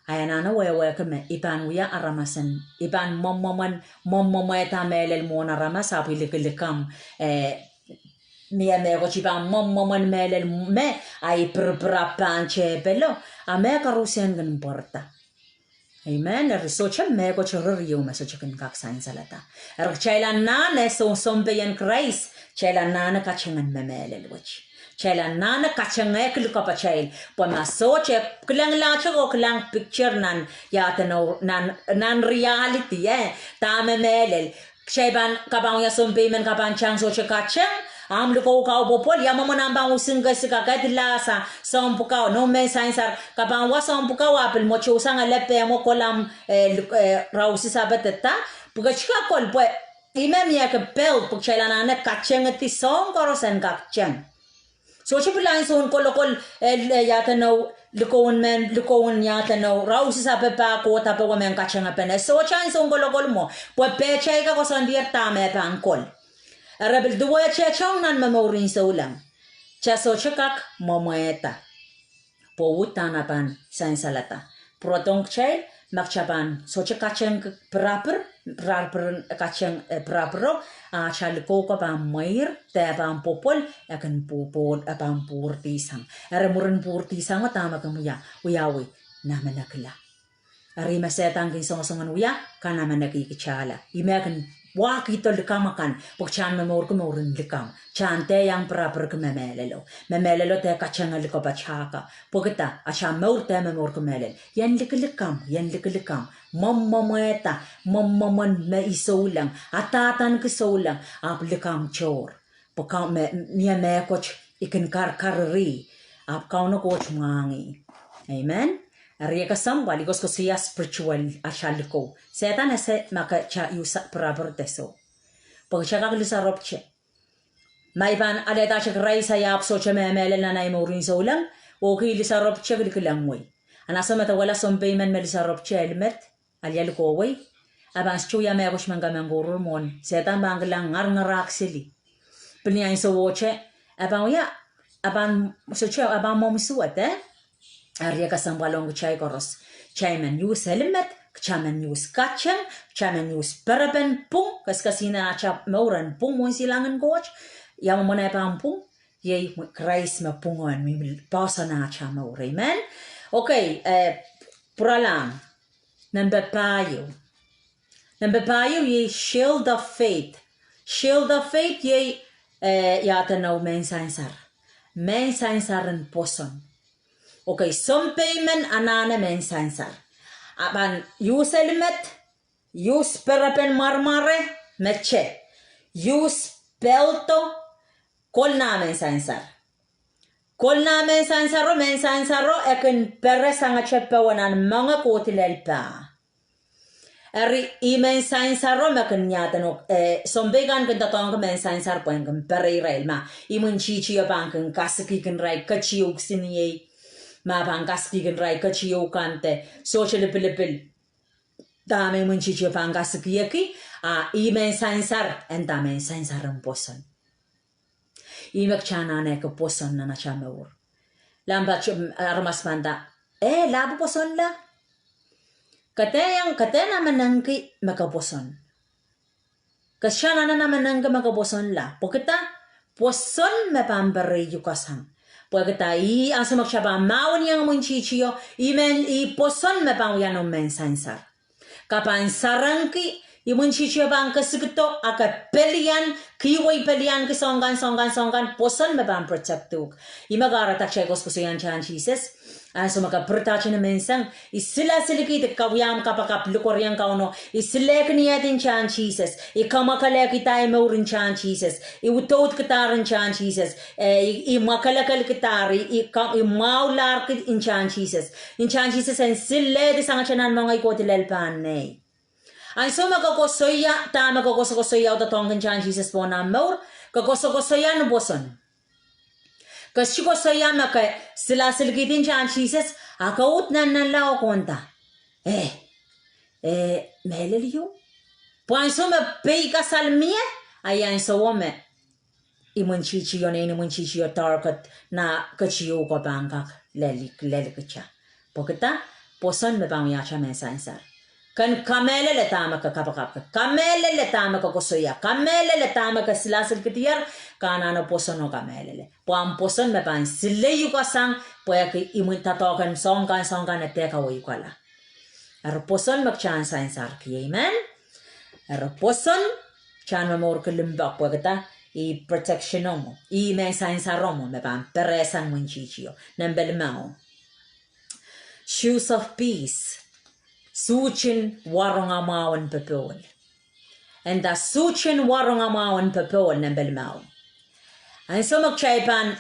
S1: ayanana wewe me iban wiya aramasan, iban momometa melel mona ramas apilikilikam, Mia me ko chiban momman melel me ay prapranche pelo, a me karusian gan porta. Amen. Risocha mego chorriu mesocha kan kak sign salata. Chela nana so sombeyan Christ. Chela nana kachangan memele which. Chela nana kachangek luka chail. Poma soche klang lacha o klang picture nan yata no nan reality tame melel. Cheban kabang ya sombeman kabang chang soche kachang. Am luko ka popol ya mama nambang usinga sika kadilasa sompuka no men sainsar kabang wa sompuka wa pel mocho sanga lepe mo kolam rausi sabateta pugachka kol po imem ya ke pel pugchailana na kacheng ti song korosen kacheng so chipilan son kolokol yata no lukoon yata no rausi sabapa ko tapo wa men kacheng apene so chan son kolokol mo po peche ka ko sandir tame pankol Arabil dua chong nan mamorin sa ulang. Chaso chakak momoeta. Powutan apan sain salata. Protong chay makchapan so chakacheng proper kacheng propero a chaliko ka pa mair te pa popol akan popol apan purtisang. Aramuran purtisang tama kamuya uyawi naman nakila. Ari masetang king songongan uya kana manakikichala. Imakan wakito likamakan pagchan memor ko morin likam chante yang proper ko memelelo te kachanga liko bachaka pagita acha mor te memor ko melel yan likam mammoeta mammamon me isolang atatan ko solang ap likam chor pakam me koch ikin karri ap kauno koch mangi amen Rieka sambal igos ko siya spiritual ashaliko. Setan ese maka cha yusa praber teso. Pag siya kakalisa ropche. Maiban aleta siya kray sa yap so siya memele na na imurin sa ulang. O kilisa ropche kilikilang way. Anasa mata wala sompayman melisa ropche elmet. Alyaliko way. Abang stuya me akos mangamangurur mon. Setan banglang ngarak sili. Piniyain sa woche. Abang ya. Abang so siya abang momsuat Arya kasambalong chay koros. Chayman yus helmet, chaman yus kachang, chaman yus paraben pung, kaskasina achap mauran pung mo silangan coach. Yama mo na pung, yay Christ ma pungon, mi pasa na cha maur. Amen. Okay, puralang. Number payo ye shield of faith. Shield of faith ye yata no men sainsar. Men sainsaran poson. Okay, some payment anana men sainsar. Aban use helmet, use perapen marmare, meche. Use pelto, kolna men sainsar. Kolna men sainsaro, ekin peres ang chepe wanan mga kotilel pa. Eri imen sainsaro mekin nyatano, sombegan kan tatong men sainsar po ang perirail ma. Imun chichi abang kan kasiki kan rai kachiuk sinye. Mapangas pigan rai kachiyo kante social pilipil dame mun chicho pangas kiyaki imen sainsar en dame sainsar ang poson imek chana ne ko poson na chameur lamba armas manda labo poson la katena manangki makaposon kasyana na manangka makaposon la pokita poson me pambere yukasang Pagkata asa magsyaba maon yang munchichio imen poson me pang yan men sainsar. Kapan sarangki munchichio bang kasigto aka pelian kiway pelian ki songan poson me pang protectuk. Imagara tak chegos kusuyan chan Jesus. Asa makaprotach na mensang isila siliki te kawyam kapakap lukoryang kauno isilek niyatin chan Jesus ikamakale kita maurin chan Jesus iutot kitarin chan Jesus imakalakal kitari imaular kit in chan Jesus en sille de sangachanan mga ikotilel panay ang so makakosoya ta makakosoya o tatong chan Jesus po na maur kakosoya no boson Kasi ko saya maka sila silgitin chan Jesus akaut nan lao konta. Meleliyo. Puan so me pei kasalmie ayan so me imunchichiyo tarkat na kachiyo ko bangka leli kacha. Pokita poson me bang yacha men sainsar. Kan kamele le tama ka kapakap. Kamele le tama ka kosoya. Kamele le tama ka sila silgitiyar kanano poson no kamele le. Puan poson me pan sile yuko sang poya ki imun tatokan songkan na teka wo yuko la. Arposon magchan science arki, amen? Arposon, chan mamor kalimbak wagata, I protection omo, I may science aromo, meban, peresan winchichio, nembelmao. Shoes of peace, suchin warongamawan pepol. And the suchin warongamawan pepol nembelmao. And so magchaipan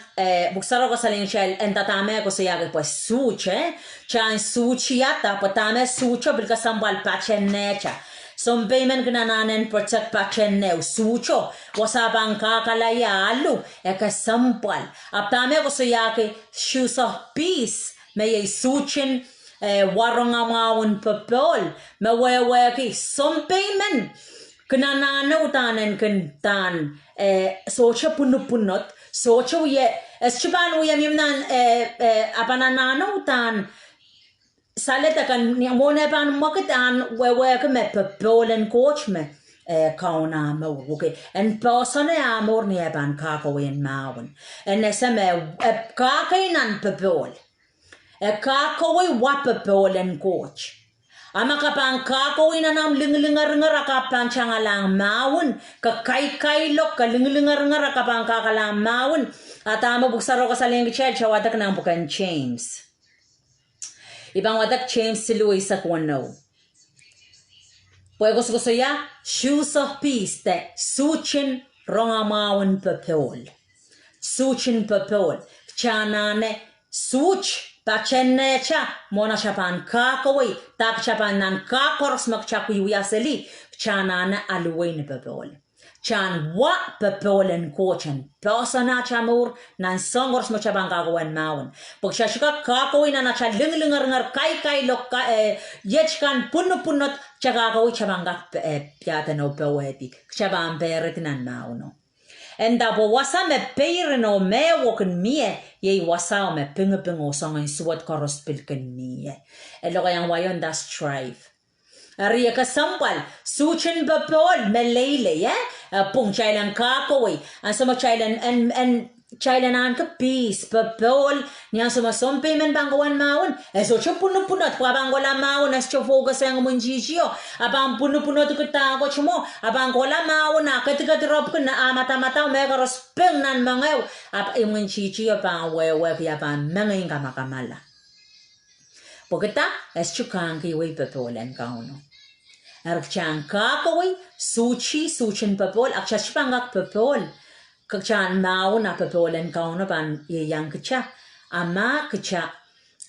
S1: buksaro ko sa lingchel and tatame ko sa yagi pues suche chan suchi yata patame sucho bilka sambal pachen necha some payment gnananen protect pachen ne sucho wasabang kakalaya alu eka sampal aptame ko sa yagi shoes of peace may suchin warongamawan papol mawawaki some payment Knanana utanen kentan socha punut socha uye eschuban uye mimnan apananana utan saleta kan mone ban makatan wewe me polen coach me kauna mo okay and persone amor ni ban kako in Mahwin and esame kakainan popol kako we wapopol and coach Amakapang kako inanam lingalingar kapang changalang Mahwin kakay lok kalingalingar kapang kakalang Mahwin at buksaro ka sa lingchel chawatak ng bukan James ibang wadak James si Louis sa kwano puwegos gusto ya shoes of peace te suchin rongamawan papol suchin papol chanane such Pachenecha, Mona Chapan Kakaway, Tak Chapan Nan Kakors Makchaku Yaseli, Chanana Aluane Pepol. Chan wa Pepol and Coachan, Persona Chamur, Nan Songors Machaban Kakawan Mahwin. Pokshashika Kakawin and Acha Linglinger Kai Loka Yechkan Punut Chagakawi Chabanga Piatano Poetic, Chaban Peritin and Mauno. And dabo wasa me peir no me woken mie ye wasa me pingo song and suat koros pilken mie. Elo kayang wayon da strive. Ariya ka sampal suchin bapol me lele pung chailan kakaway and so chailan and chailanan ka peace bapol niya sumasompe men bangawan Mahwin so cho punot kwa bangola Mahwin as cho focus ang munjijio abang punot kita ko chumo abang gola Mahwin na ketika drop ko na mata mega rospeng nan mangaw ap munjijio bang wewe ya bang mangay kamakamala pokita as chukang ki we bapol and kauno archang kakaway suchin bapol akshashpangak bapol Kachan Mahwin na papolen kauna ban yang kacha ama kacha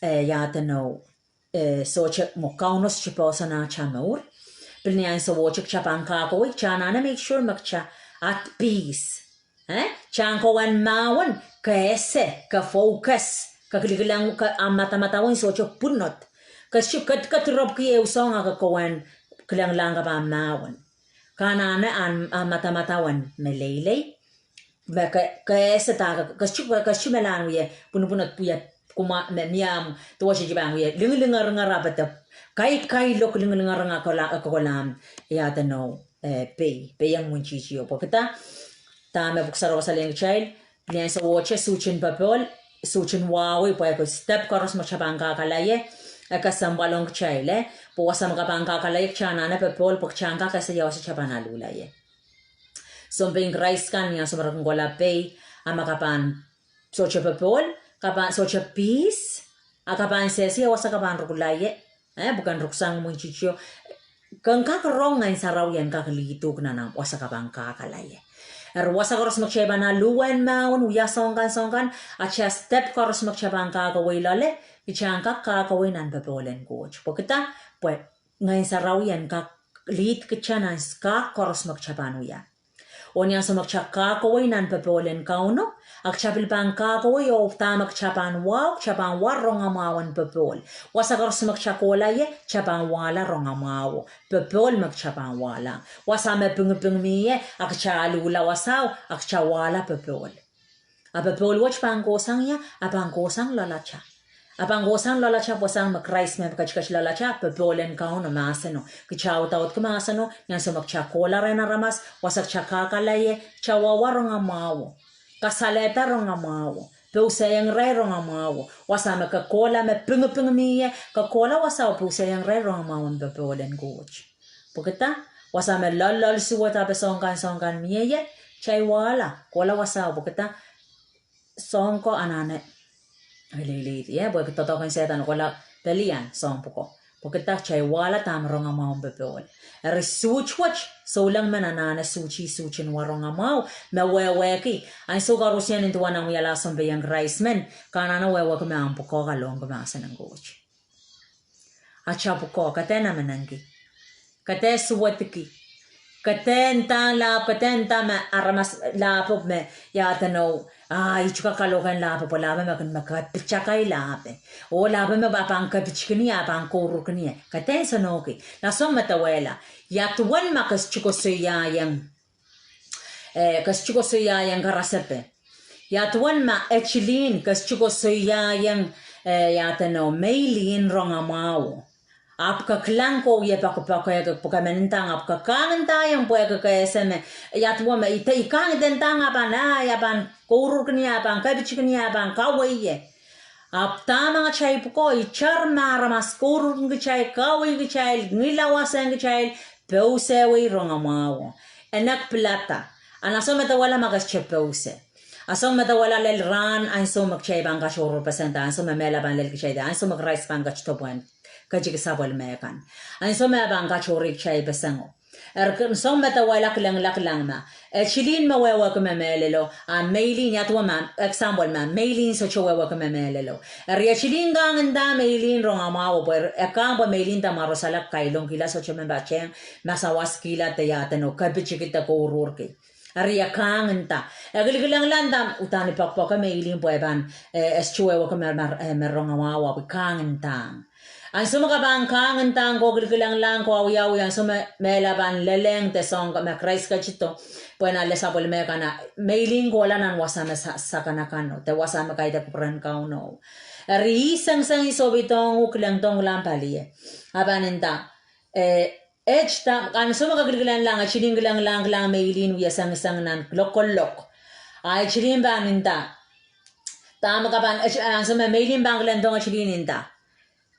S1: yatano socha mokaunos chiposa na chamur pilnian so wochik chapan kako chana make sure makcha at peace chanko and Mahwin kaese ka focus ka kililang ka amata-matawin socha punot kasi katrop ki usong ka kawan kilang lang ka pa Mahwin kanana an mata-matawan melele Kaesa taga kaschumelan we punut puya kuma miam to washi jibang we lingar ngarabata kai lok lingar ngakolam ya the no pe yang munchichio pokita ta me buksaro sa leng child niya sa watch suchin papol suchin wawi po ko step koros mo chabang kakalaye akasambalong child po wasam kapang kakalaye chana na papol pokchanga kasi yaw sa chabana lulaye Somping rice kan yang sobrang gola pay amakapan socha papol kapan socha peace akapan sesi wasa kapan rukulaye bukan ruksang munchicho kang kakarong ngayon saraw yan kakalito na nang wasa kapan kakalaye wasa koros magsyaba na luwen Mahwin uya songkan at siya step koros magsyaba kakaway lale ichang kakaway nan papolen coach pokita pues ngayon saraw yan kalit kitsa nan koros magsyaba nuya Onya sa magchakakaway nan papolen kauno, ak chapil pang kakaway o tamak chapan warong amawan papol. Wasakar sa magchakola ye, chapan wala rong amawo, papol magchapan wala. Wasame pung miye, ak chalula wasaw, ak chawala papol. A papol watch pang kosang ya, a pang kosang lalacha. Apang gosang lalacha posang mag-rice me kachkach lalacha papolen kauno masano kichaw taot kumasano yan sa magchakola rin na ramas wasak chakakalaye chawawa rong amawo kasaleta rong amawo Puse yang rai ronga mau. Wasame ka kola me pinga miye. Ka kola wasau puse yang rai ronga mau bepolen goch. Pukita wasame lol suwata be songkan miye. Chai wala. Kola wasau pukita songko anane. Lili ya boy kita tokan setan kola pelian song puko. Pukita chai wala tam ronga mau bepol. Er such watch so lang manana suchin waronga mau me weki. Ay so garusian into one ang yala som yang rice men kanana wewa ko me ang puko kalong ko ma sanang goch. Acha puko katena manangi. Kate suwatiki. Katenta la katenta me aramas la pop me ya tano ichuka kalokan la pop la me kan makapichakai la pe o la me ba pang kapichkini ya pang korukni katen sanoki la som matawela ya tuwan makas chuko suya yang kas chuko suya yang garasepe ya tuwan ma echilin kas chuko suya yang ya tano mailin ronga mau आपका Klang को ये पका menentang आपका kangen tayang puya ke KSM ya tuwa me ite ikang dentang apan yapan kurur kenya apan kabichi kenya apan kawai ap tama chai puko ichar maramas kurur ngchai kawai ngchai ngilawasan ngchai peusewi rongamawo enak plata anasome wala magas chepeuse asome wala lel ran ansome chai banga shoro pasenta ansome mela ban lel chai ansome rice banga chtoban kajik sabol mekan an so me banga chorik chai besango so me ta wala laklang ma chilin ma wewa ko melelo a mailin yatwa ma example ma mailin so chowa ko melelo ya chilin gang nda mailin ronga ma o per akambo mailin ta maro salak kailong kila so chome ba chen masawas kila te ya tano kabichikita ko ururke Aria kangenta. Agilgilang landam utani pakpaka mailin po eban eschewa ko meronga mawa kangentang. Ang suma ka bang kangentang ko gilgilang lang ko awiyaw yang suma melaban leleng te song ka makrais ka chito po na lesabol me kana mailing ko wala nan wasama sa kanakano te wasama kay da kupran kauno. Ari sang iso bitong uklang tong lampali abanenta Echta kan suma ka gilgilang lang chiling lang mailin wiya sang nan lokolok. Ay chiling baninta. Tama ka ban ang suma mailin banglan tong chilininta.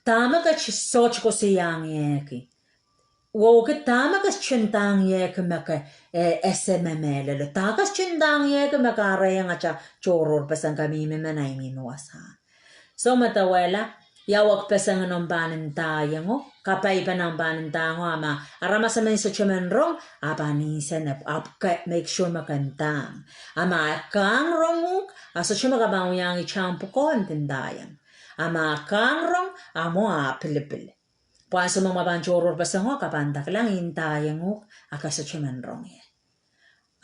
S1: Tama ka soch ko siyang yeki. Wo ka tama ka chintang yeki maka SMML. Takas chintang yeki maka arayang acha choror pasang kami memanay minuasa. So matawela, yawag pasang anong banin tayo ngo. Kapay pa ng banin tayo ama. Aramas naman sa chumenrong, apanisan na make sure makantang. Ama kang ronguk, aso siya makabang yang ichampu ko ang tindayan. Ama kangrong amo pilipil. Puan sa mga banchoror basango kapantak lang intayang nguk akasa chumanrong ye.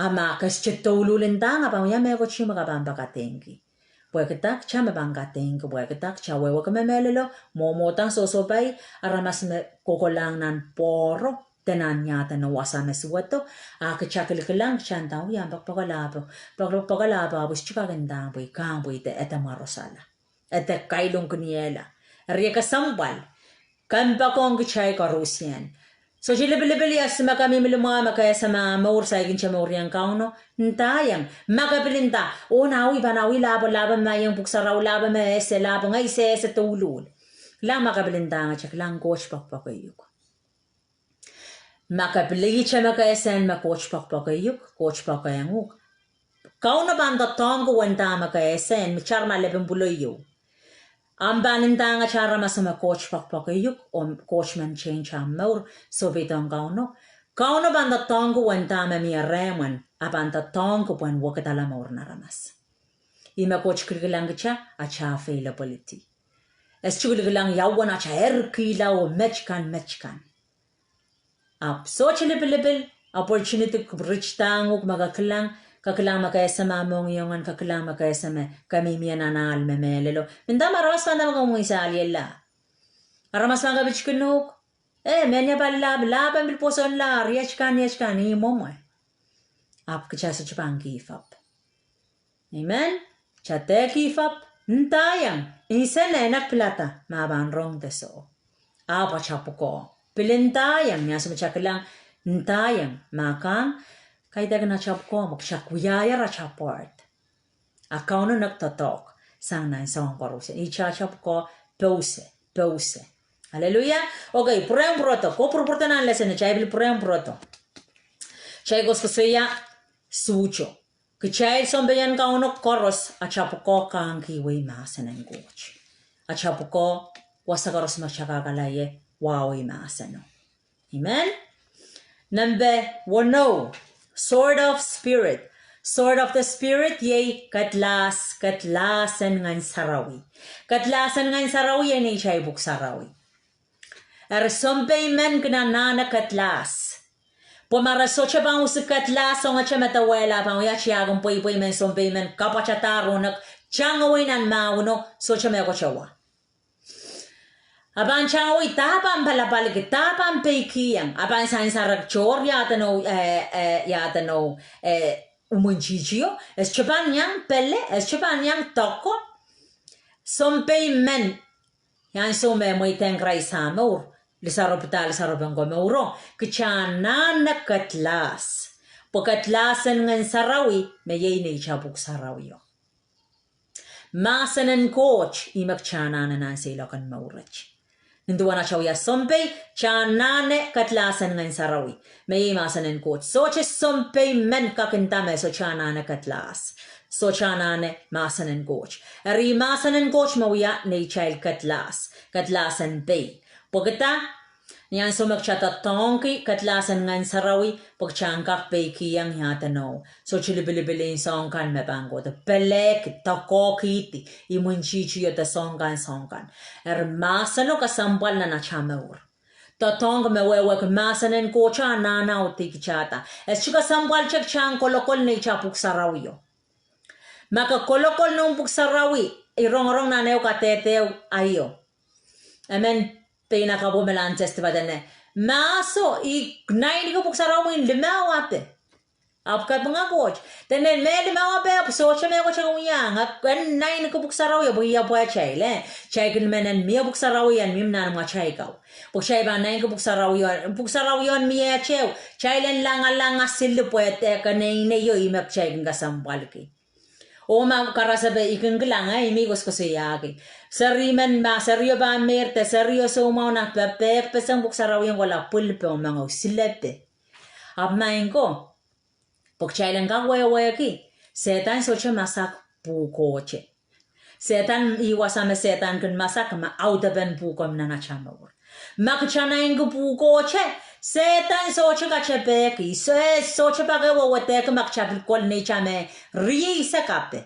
S1: Ama kas chitululintang apang yamego chimagabambakatengi. Pueketak chamabangkatengi pueketak chawewa kamemelelo momotang sosobay aramas me kokolang nan poro tenan yata na wasame suwato akachakilikilang chantaw yan pagpakalabo abus chikagandang puy kang puy te etamarosala. Ete kailong kuniela. Riya kasambal. Kamba kong gichay karusian. So silibili asma kami milumama kaya sa mga maursa igin siya mauriang kauno. Ntayang. Magapilinta. O nawi ba nawi labo mayang buksaraw labo may ese labo nga ise tulul. Lang magapilinta nga siya lang coach pakpakayuk. Makapiligi siya makaesen coach pakpakayuk. Coach pakayanguk. Kauno banda tongo wanda makaesen. Michar malabing buloyo. Ang banintanga chara masama coach pakpakayuk o coachman change ang maur so bitong kauno. Kauno banda tongo wantama miya reman abanda tongo puan wakatala maur naramas. Ima coach krigilang cha acha availability. Es krigilang yawan acha erkila o mechkan. So chilipilepil opportunity rich tangok magakalang Kakilang makayasama mong iyongan kakilang makayasama kami miya nanal memelelo. Minda maramas pa naman kung isa aliyela. Aramas lang kabich kinuk. Menya palab, laban bilposon la, yachkan, imo mo. Ap kaya sa chupang give up. Amen? Chate give up. Ntayang. Isa na enak plata. Maban rong deso. Apa chapo ko. Pilintayang. Niya sa machakilang. Ntayang. Makang. Kaya daga na chap ko, magshakwiyaya ra chaport. Akaw na nagtatok. sang nan song koruse. I chachap ko pause. Hallelujah. Okay, purang proto. Ko purporto nan lesson chai bil purang proto. Chai gos kusuya sucho. Kachai sombeyan ka uno koros achap ko kang kiwi masanen goch. Achap ko wasagaros machakakalaye wawi masano. Amen. Number 1, sword of spirit. Sword of the spirit ye katlasan ngan sarawi. Katlasan ngan sarawi ye ni chay buk sarawi. Sompay men gnanana katlas. Pumara socha bang us katlas ang chamatawela bang ya chiagong poy men sompay men kapachataro nak changawin an mauno socha me ko chawa. Aban changawi tapang palapalik tapang peikiyang aban sansarag chor yatano umunchichio es chapanyang pelle es chapanyang toko sompay men yan some moy tengray samor lisaropital sarobang gomoro kchanan nakatlas pokatlasan ngan sarawi mayay ni chabuk sarawi yo masanan coach imakchanan nan silakan maurach Ninduana chawya sompay chanane katlasan ngan sarawi. May masanen coach. So che sompay men kakintame so chanane katlas. So chanane masanen coach. Eri masanen coach mawya ne child katlas. Katlasan pay. Pagkata niyan so magchata tongki katlasan ngan sarawi pagchangkak pay kiyang yatano. So chilibilibilin songkan mebango. The pelek takokiti imunchichi yo the songkan. Masano kasampal na nachameur. Tatong mewewe masanen kocha nana o tikichata. Es chika sampal chek chang kolokol ne chapuk sarawiyo. Maka kolokol nung puk sarawi. Irong-rong na neo kateteo ayo. Amen. Pinakabo melanches tibadane. Maso ignain ko puk sarawi limaw ate. Apkat mga coach. Tenen med mga pe socha me ko chang yang kan nine ko buksaraw ya buya po chay le. Chay kun menen mi buksaraw yan mim na mga chay kaw. Pag chay ba nine ko buksaraw yon mi chew. Chay len lang asil po ete kanay ne yo imak chay kun kasambal ki. O ma karasabe ikeng lang ay amigos ko siya ki. Sariman ba seryo ba merte seryo so mo na pepe pesang buksaraw yan wala pulpe o mga silepe. Abmain ko. Pagchailan ka waya ki. Setan socha masak pukoche. Setan iwasame setan kun masak ma autaben pukom na nachamawar. Makchanain ko pukoche. Setan socha kachepe ki. Socha pagawa wate ka makchapil kol ne chame ri sa kape.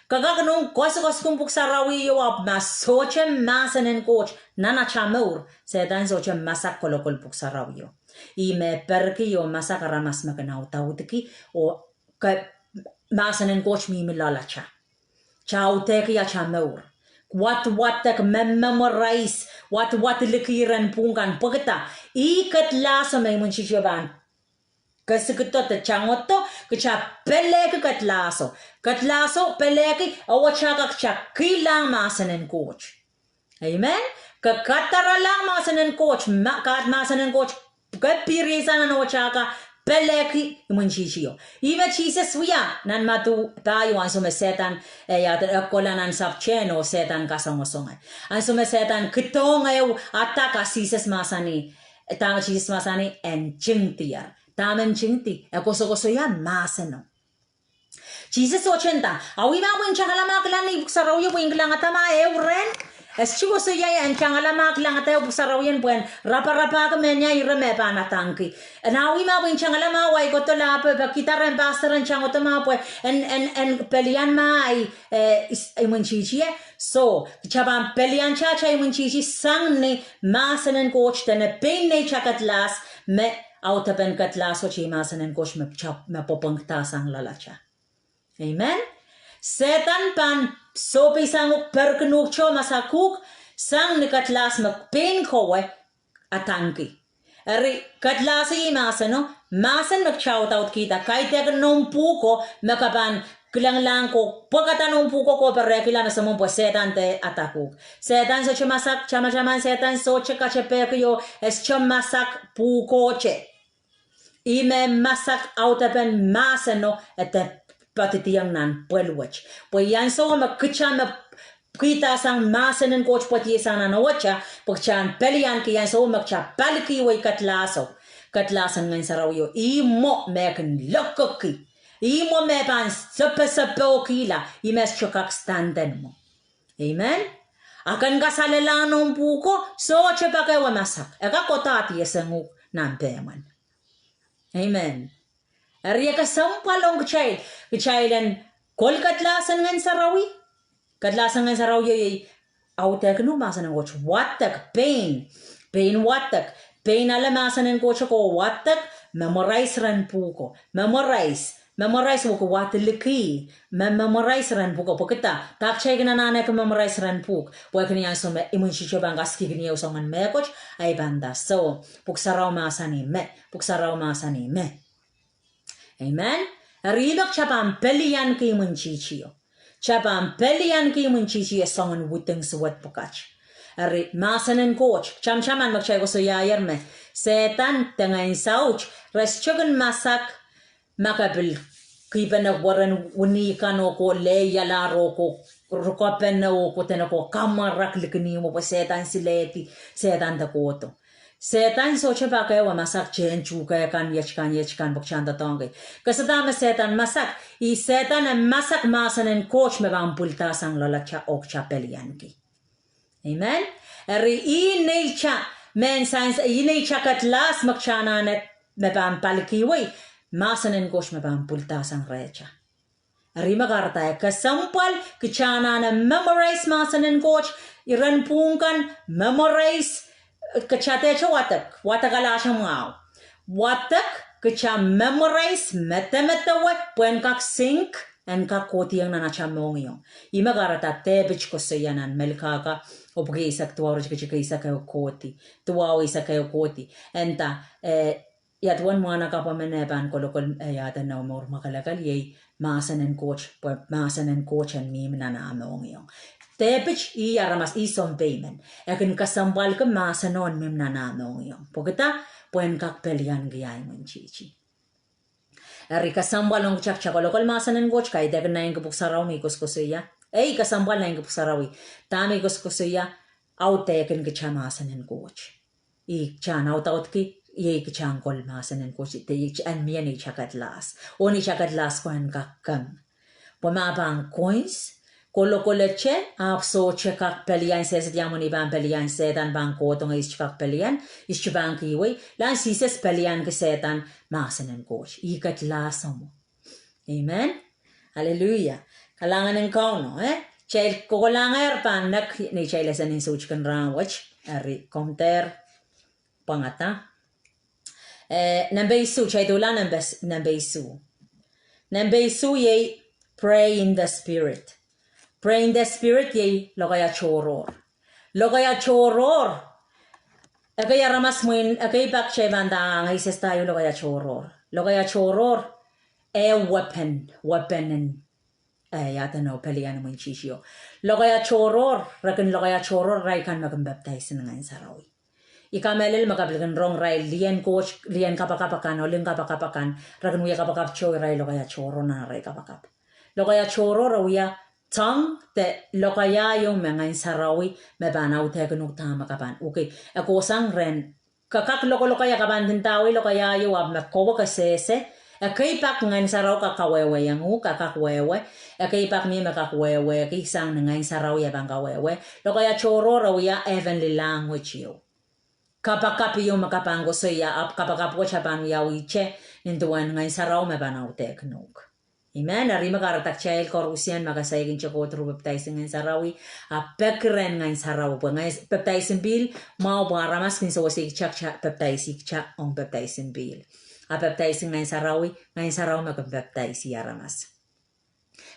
S1: Kagaganong kos kung puksarawi yo ap ma socha masanen coach na nachamawar. Setan socha masak kolokol puksarawi yo. Ime perki yo masakara mas maganaw tautiki o masanen coach mi milalacha. Chauteki ya chameur. What tek memorize what likiran pungan pagata ikat lasa may munchichaban. Kasi kito te changoto kacha peleki katlaso peleki awachaka kacha kilang masanen coach. Amen. Kakatara lang masanen coach masanen coach. Kapirisa na wachaka peleki munchichio. Iba Jesus wiya nan matu tayo ang sumesetan yata kola nan sapchen o setan kasangosonga. Ang sumesetan kitong ayo ataka Jesus masani tama Jesus masani en chingtiya. Tamen chingti koso ya masano. Jesus 80. Awi ba win chakalamak lan ni buksaraw yo win lang atama ren. Es chivo so ya en changalamak lang atayo buksaraw buen rapa ka menya ireme pa na tangki. Na awi ma win changalama wai ko to la pa kitara en pastaran changoto ma pues en pelian ma ay munchichi so chaban pelian cha munchichi sang ni masanen coach tene penne chakatlas me autapen katlas o chi masanen coach me popangta sang lalacha. Amen. Setan pan so pisang perkenuk cho masakuk sang ni katlas magpin kowe atangki. Eri katlasi masano masan mag-shout out kita kahit nung puko makaban kilang ko pagkatanong puko ko perekila na sa mong setan te atakuk. Setan so chamasak chamachaman setan so chekachepekyo es chamasak puko che. Ime masak autapen masano ete patitiang nan pelwach. Po yan so magkachama kita sang masanen coach pati sana na wacha pagchan pelian ki yan so magcha palki way katlasan ngayon sa raw yo imo mekan lokaki imo mepan sapo kila imes chokak standen mo. Amen. Akan kasalalanong puko so chepa kay wamasak eka kotati yasangu nampeman. Amen. Ariya ka sampalong kachailan kol katlasan ngayon sa rawi katlasan ngayon sa raw yo autek no masanen coach watak pain watak pain alamasanen coach ko watak memorize ran puko memorize wako watliki memorize ran puko pokita takchay gananana ka memorize ran puk wa kaniya so me imun chicho bangas kigniyo so man me coach ay banda so puksaraw masani me amen ribak chapam pelian ki imun chichiyo Chapam pelian ki munchichi songan wuteng suwat pokach. Ari masanen coach. Cham-chaman magchay ko so yayar me. Setan tengain sauch. Reschogan masak makabil. Kipan na waran unikan o ko leyalaro ko. Rukapen na o ko tenako kamarak likini mo pa setan sileti. Setan da koto. Setan so chapa kaya wa masak chen chuka kan yechkan bakchanda tonge. Kasadama setan masak I setan masak masanen coach me bang pulta sang lolacha okcha pelianki. Amen. Eri I neilcha men science I neilcha katlas makchana net me bang palkiwi masanen coach me bang pulta sang recha. Eri magarta kasampal kichana na memorize masanen coach iran pungkan memorize kachate cha watak ala siya mga watak kacha memorize meta puen kak sink and kak koti ang nanacha mongyo ima garata tebich ko sa yanan melkaka o pag isak tuwaro chika isa kayo koti tuwaw isa kayo koti enta yatwan mga nakapameneban kolokol yata na umor makalakal yay masanen coach and mim na naamongyo Tepich I aramas ison payment. Ekin kasambal ka masanon mim nananong yung. Pagkita, puen kak pelian gayay mo chichi. Eri kasambal ng chak-chakolokol masanen goch kay degan na yung kapuksaraw may kuskusuya. Kasambal na yung kapuksaraw tami kuskusuya autekin kacha masanen goch. Chan out ki kachan kol masanen goch. An miyan chakatlas. Oni chakatlas ko ang kakang. Pumabang coins. Kolo-koloche, so chekak pelian says diamond iban pelian setan bang kotong is chekak pelian, is chubang kiwi, lan sises pelian ke setan masanen coach. Ikat lasom. Amen. Hallelujah. Kalangan ng kauno, Chel kokolangar pan nak ni chailasan in such kan rawach, ari komter pangata. Nambeisu chaidula nambeisu. Nambeisu ye pray in the spirit. Pray in the spirit yay logaya choror. Logaya choror. Akaya ramas muin akay bakche banda ngay tayo logaya choror. Logaya choror weapon and yata no pelian mo chisio. Logaya choror rakan logaya choror ray kan magambaptize na ngayon sa rawi. Ikamelil magabligan rong ray lian coach lian kapakapakan o ling kapakapakan rakan uya kapakap choy ray logaya choror na ray kapakap. Logaya choror uya Tang te lokaya yung mga sarawi mebanaw te kanuk tama kapan. Okay, ako sang ren kakak lokaya kapan din tawi lokaya yung makobo kasese. Akay pak ngayon saraw kakawewe yang kakakwewe. Akay pak mi makakwewe kisang ngayon saraw yabang kawewe. Lokaya choro raw ya heavenly language yo. Kapakapi yung makapango so ya kapakapo chapan ya wiche nintuan ngayon saraw mebanaw te kanuk. Amen. Ari magaratak chayel korusian magasayagin siya ko true baptizing ngayon sarawi. Pekren ngayon saraw po. Ngayon baptizing bill, mau baramas kung sa wasig chak baptizing chak ang baptizing bill. Baptizing ngayon saraw mag-baptize yaramas.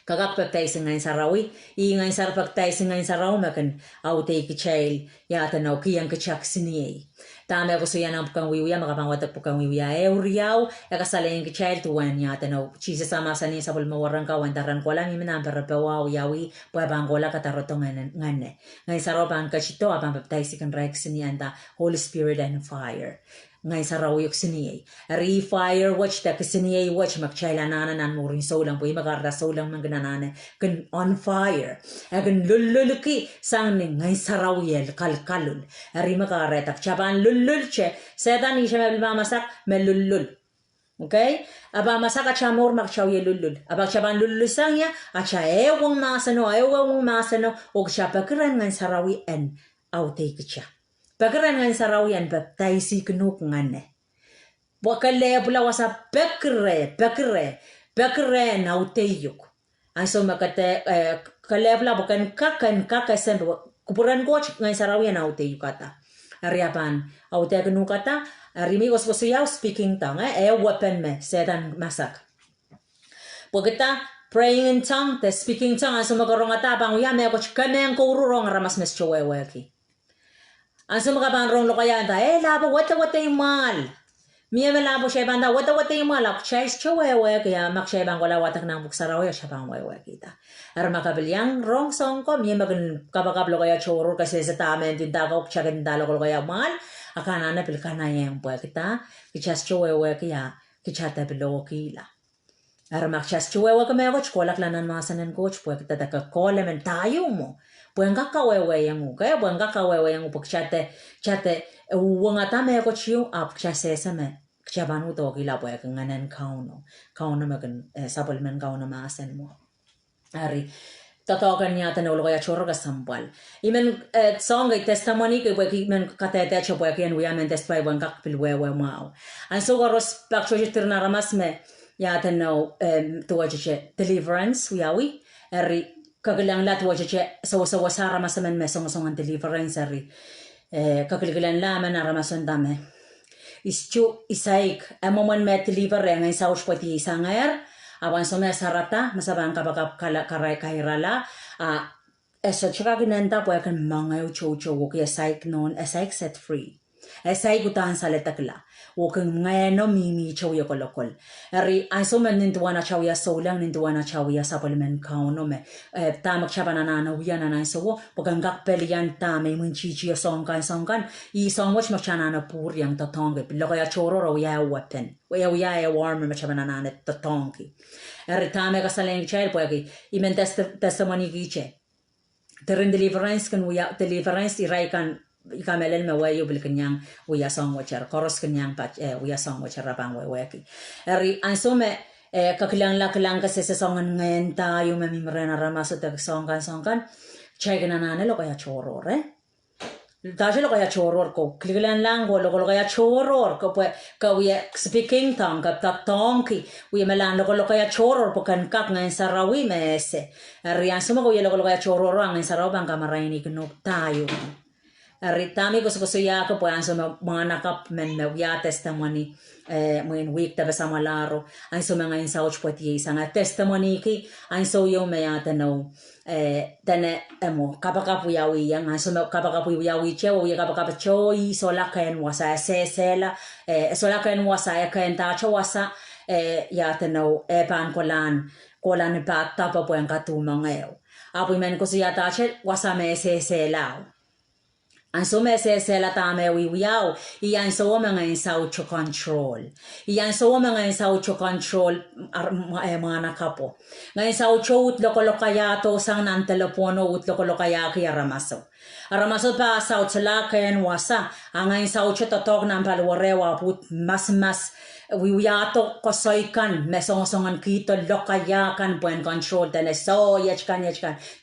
S1: Kakak baptizing ngayon sarawi, ngayon saraw baptizing ngayon saraw makan autay ki chayel yata na kiyang kachak siniyay. Tama ko so yan ang pukangwiwiya, makapangawatak pukangwiwiya. Uriyaw, kasalayin ki child tuwan yata no. Chisa sama sa niya sa pulmawarang ka, wandaran ko lang, iminang parapawaw, yawi, puwabang ko lang katarotong ngane. Ngayon sa roban ka chito, abang baptize kan rex niya, Holy Spirit and fire. ngai saraw yok siniye ari fire watch ta kisiniye watch makchaila nana nan murin solang po magarda solang manganane kan on fire agan lullulki sang ni ngai saraw yel kalkalul ari magare tak chaban lullulche sedan ni shema masak melullul okay aba masaka chamor makchaw yelullul aba chaban lullul ya acha ewang masano og chapakran ngai sarawi en autai kicha Pagran ngan sarawian baptaisi kenuk ngane. Wakale pula wasa pekre nauteyuk. Anso makate kale pula bukan kaka sembe kupuran goch ngan sarawian nauteyuk kata. Ariapan autey kenuk kata arimi gos speaking tongue weapon me sedan masak. Pagata praying in tongue the speaking tongue anso makarongata bang ya me goch kameng ko ururong ramas mes choweweki. Anso makaban rong lo kaya anta labo wata imal miya labo siya banda wata imal ak chais chowewe kaya makshay bang wala watak nang buksaraw ya siya bang wewe kita ar makabilyang rong song ko miya magan kabakablo kaya choro kasi sa tamen tinta ko chagan dalo ko kaya mal akana na pilkana yang buhay kita kichas chowewe kaya kichata bilo kila ar makchas chowewe kaya ko chkolak lanan masanan coach buhay kita daka kolemen tayo mo Buang kakawewe yang kaya buang kakawewe yang chate wangata me ko chiu ap chase same chabanu to gila buang nganen kauno magan supplement kauno masen mo ari tatokan niya tan ulo kaya choro ka sampal imen song testimony ke buang men katete cho buang yan wiamen testify buang kak pilwewe mau an so garos pakcho tirna ramas me ya tan no tuwaje deliverance wiawi ari Kagalang lat waje sawa sara masaman me song deliverance ari kagalang laman aramason dame ischu isaik amomon me deliver ngai saush pati sangair awan some sarata masabang kabakap karai kairala eso chika ginenda po kan mangayo chocho woki isaik non isaik set free Esay gutahan sa letakla. Wokeng ngayano mimi chawya kolokol. Ari aiso men nintuana chawya solang nintuana chawya supplement kauno me. Tamak chabanana wiya na aiso wo. Pagangak pelian tame munchichi songkan. I songwach machanana puryang tatongi. Pilokaya choro ya weapon. Waya warmer machabanana tatongi. Ari tame kasaleng child poyaki. Imen testimony giche. Terin deliverance kan wiya deliverance iray kan ikamelen me wayo bil kenyang wiya song wacher koros kenyang pat wiya song wacher rabang weki eri ansome kakilang ka sese songan ngenta yung memimrena ramaso te songkan chegna nane lo kaya chorore Daje lo kaya choror ko klilan lang lo kaya choror ko ka wiya speaking tongue ka tatonki wiya melan lo kaya choror po kan kak ngayon sarawi mese eri ansome ko lo kaya choror ang ngayon saraw bang kamaraini kinok tayo Ritami ko ya ko po ang mga nakap men ya testimony when week tabi sa malaro ang mga insauch po tiye isang testimony ki ang yung may atanaw tane mo kapakapuyawi yang ang kapakapuyawi chewo ya kapakapuyawi solakayan wasa sesela solakayan wasa kayan tacho wasa ya atanaw pan kolan pa tapa po ang katumang ngayon apo men ko siya tache wasa me sesela Anso me se la tame wiyaw. Iyan so mga insaw cho control. Iyan so mga insaw cho control mga nakapo. Ngayon sa ucho utlo kaya to sang nan telepono utlo kaya kaya ramaso. Aramaso pa sa utla kayan wasa. Ang ngayon sa ucho totok ng palwarewa put mas wiyato kosoykan mesongan kito lokayakan buen control tene so yachkan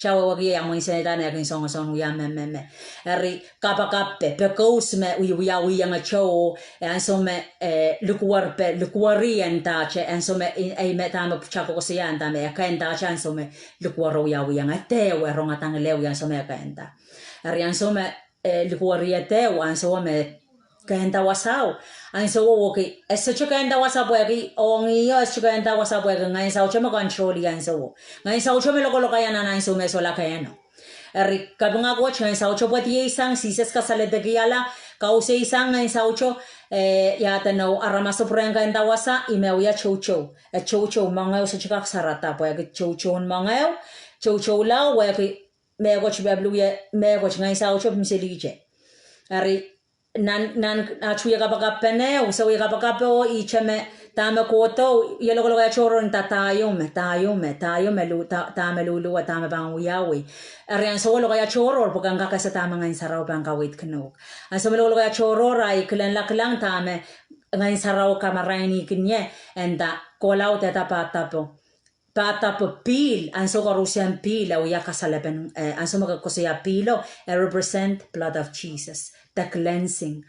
S1: chawa wagi ang mga seneta na yakin songon wiya me eri kapakape pekos me wiya nga chow anso me lukwari enta che anso me ay metama chako ko siya enta me kaenta cha anso me lukwaro wiya nga tewe ronga tanglew yan so me kaenta eri anso me lukwari tewe anso me kaenta wasaw ang so okay eso kaenta wasaw boy ongi yo eso kaenta wasaw boy ngayon sa ucho control yan so ngayon sa ucho me lo yan na so me so la kayano eri kabunga ko ngayon sa ucho pati isang sises ka sa ledegiyala kause isang ngayon sa ucho yata no aramaso pren kaenta wasa imew ya chocho mga so chika sarata boy chocho mga chocho la boy me ko chbablu ye me ko ngayon sa ucho miseliche eri nan achuya kapakapene usawi kapakapo icheme tama koto yelo kolo choro tayo me lu tama lulu tama bang uyawi arian solo kaya choro paganga ka sa tama ngayon saraw bang kawit kno aso melo kaya choro rai klan laklang tama ngayon saraw kamaraini kinye enda kolau teta patapo pil anso karusian pil au ya kasalaben anso magkusiya pilo represent blood of Jesus. The cleansing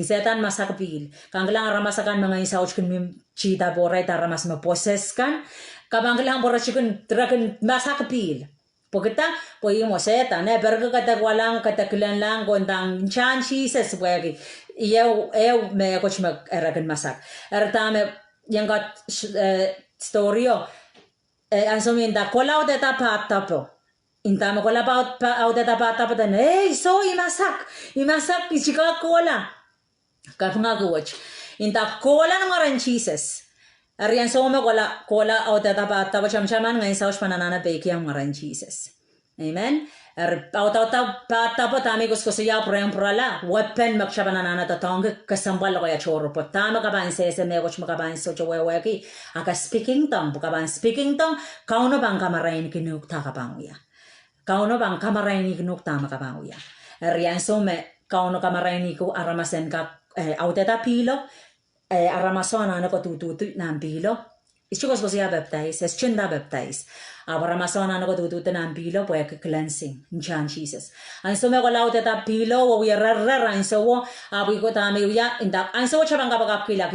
S1: setan masak pil kanglang ramasakan mga isauch kun chita boray tara mas maposes kan kabanglang bora chikun dragon masak pil pokita poy mo setan berga kata walang kata lang gondang chan Jesus wagi eu me coach mag eragan masak ertame yang got storyo anso minda kolau de tapo Intama ko labaut pa au data bata pa dan so imasak ichika kola kapunga goch inta kola ng oran Jesus arian so me kola au data bata pa chamchaman ngayon sa pananana beki ang oran Jesus amen au bata pa tami gusto siya prayang prala weapon magshabanana tatong kasambal ko ya choro po tama ka ban sese me goch makaban so choweki aka speaking tongue kauno bang kamarain kinuk ta kapanguya Kauno bang kamaraini gnuk tama kabauya. Rian some kauno kamaraini ko aramasen ka auteta pilo aramasona na ko tututu nan pilo. Ichukos ko siya baptize, es chenda baptize. Aramasona na ko tututu nan pilo po cleansing in Chan Jesus. An some ko lauteta pilo wo yararra an so wo abu ko tama uya inda an so chabang kapagap kila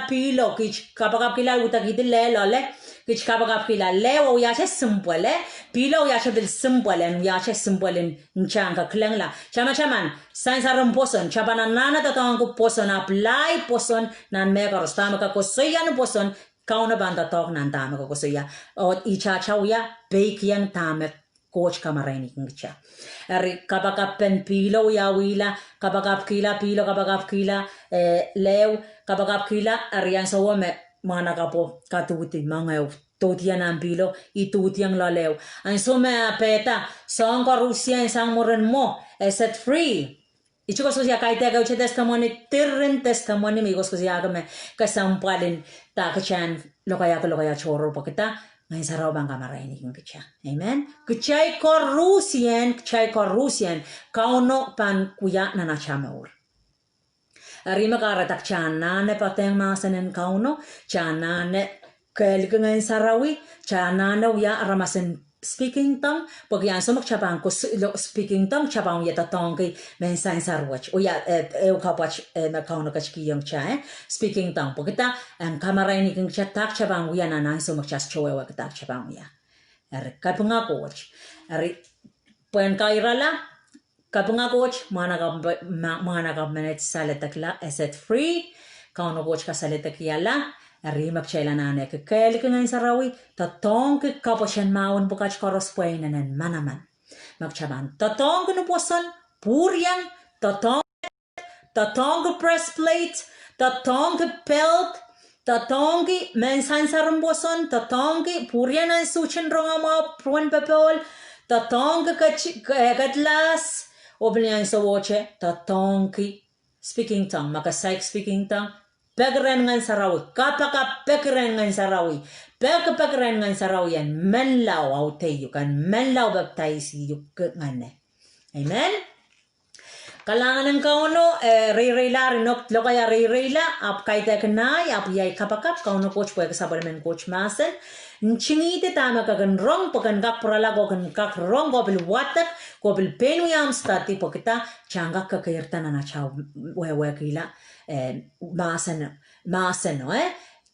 S1: pilo kich kapagap kila utakidile lole. Kich kapagap kila lewo yache simple pilo yache bil simple en yache simple en nchanga klengla chaman sansarum poson chabana nana tatongu poson apply poson nan mega rostama ka kosoyan poson kauna banda tok nan tama ka kosoya o icha chawya bake yang tama coach kamaraini ngcha eri kapakapen pilo yawila kapagap kila pilo kapagap kila lew kapagap kila arian sawome mana kapo katuti mga totian ampilo itutiang laleo an so me apeta son Rusia sang moren mo set free ichu ko sia kaite ga uche testimony tirren testimony mi gos ko sia ga me kasampalin ta kachan lokaya choro pokita ngai sarau bang kamaraini ngcha amen kchai ko Rusian kauno pan kuya nana chamaur Rima karatak chana ne pateng masanen kauno chana ne kelgengen sarawi chana ne uya ramasen speaking tongue pagyan so magchabang ko speaking tongue chabang yata tongki men sign sarwach uya kapach na kauno kachkiyong cha speaking tongue pagita ang kamaraini kung chatak chabang uya na so magchas chowa katak chabang uya kapunga coach puen kairala Kapunga coach, mana ka minutes salitakla, set free, kauno coach ka salitakyala, rimak chayla nane kekeli ka ngayon sarawi, tatong kikaposyan maun bukach korospuay nanan manaman. Magchaban, tatong kinuposan, puryang, tatong breastplate, tatong belt, tatong mensan sarumboson, tatong puryan ang suchin rongama, pruan pepol, tatong katlas, Obliang sa woche, tatonki, speaking tongue, makasaik speaking tongue, pegren ngan sarawi, kapaka pegren ngan sarawi, pegren ngan sarawi yan, menlaw autayu kan, menlaw baptize yuk ngane. Amen? Kalangan ng kauno, re-rela, rinok, lokaya re-rela, ap kaita kanay, ap yay kapakap, kauno coach, pwede kasabal men coach masen, Nchingite tama kagan rong pakan gak prala ko kan gak rong ko bil watak ko bil penu yam stati pokita changa kakirta na chaw wewe kila masen no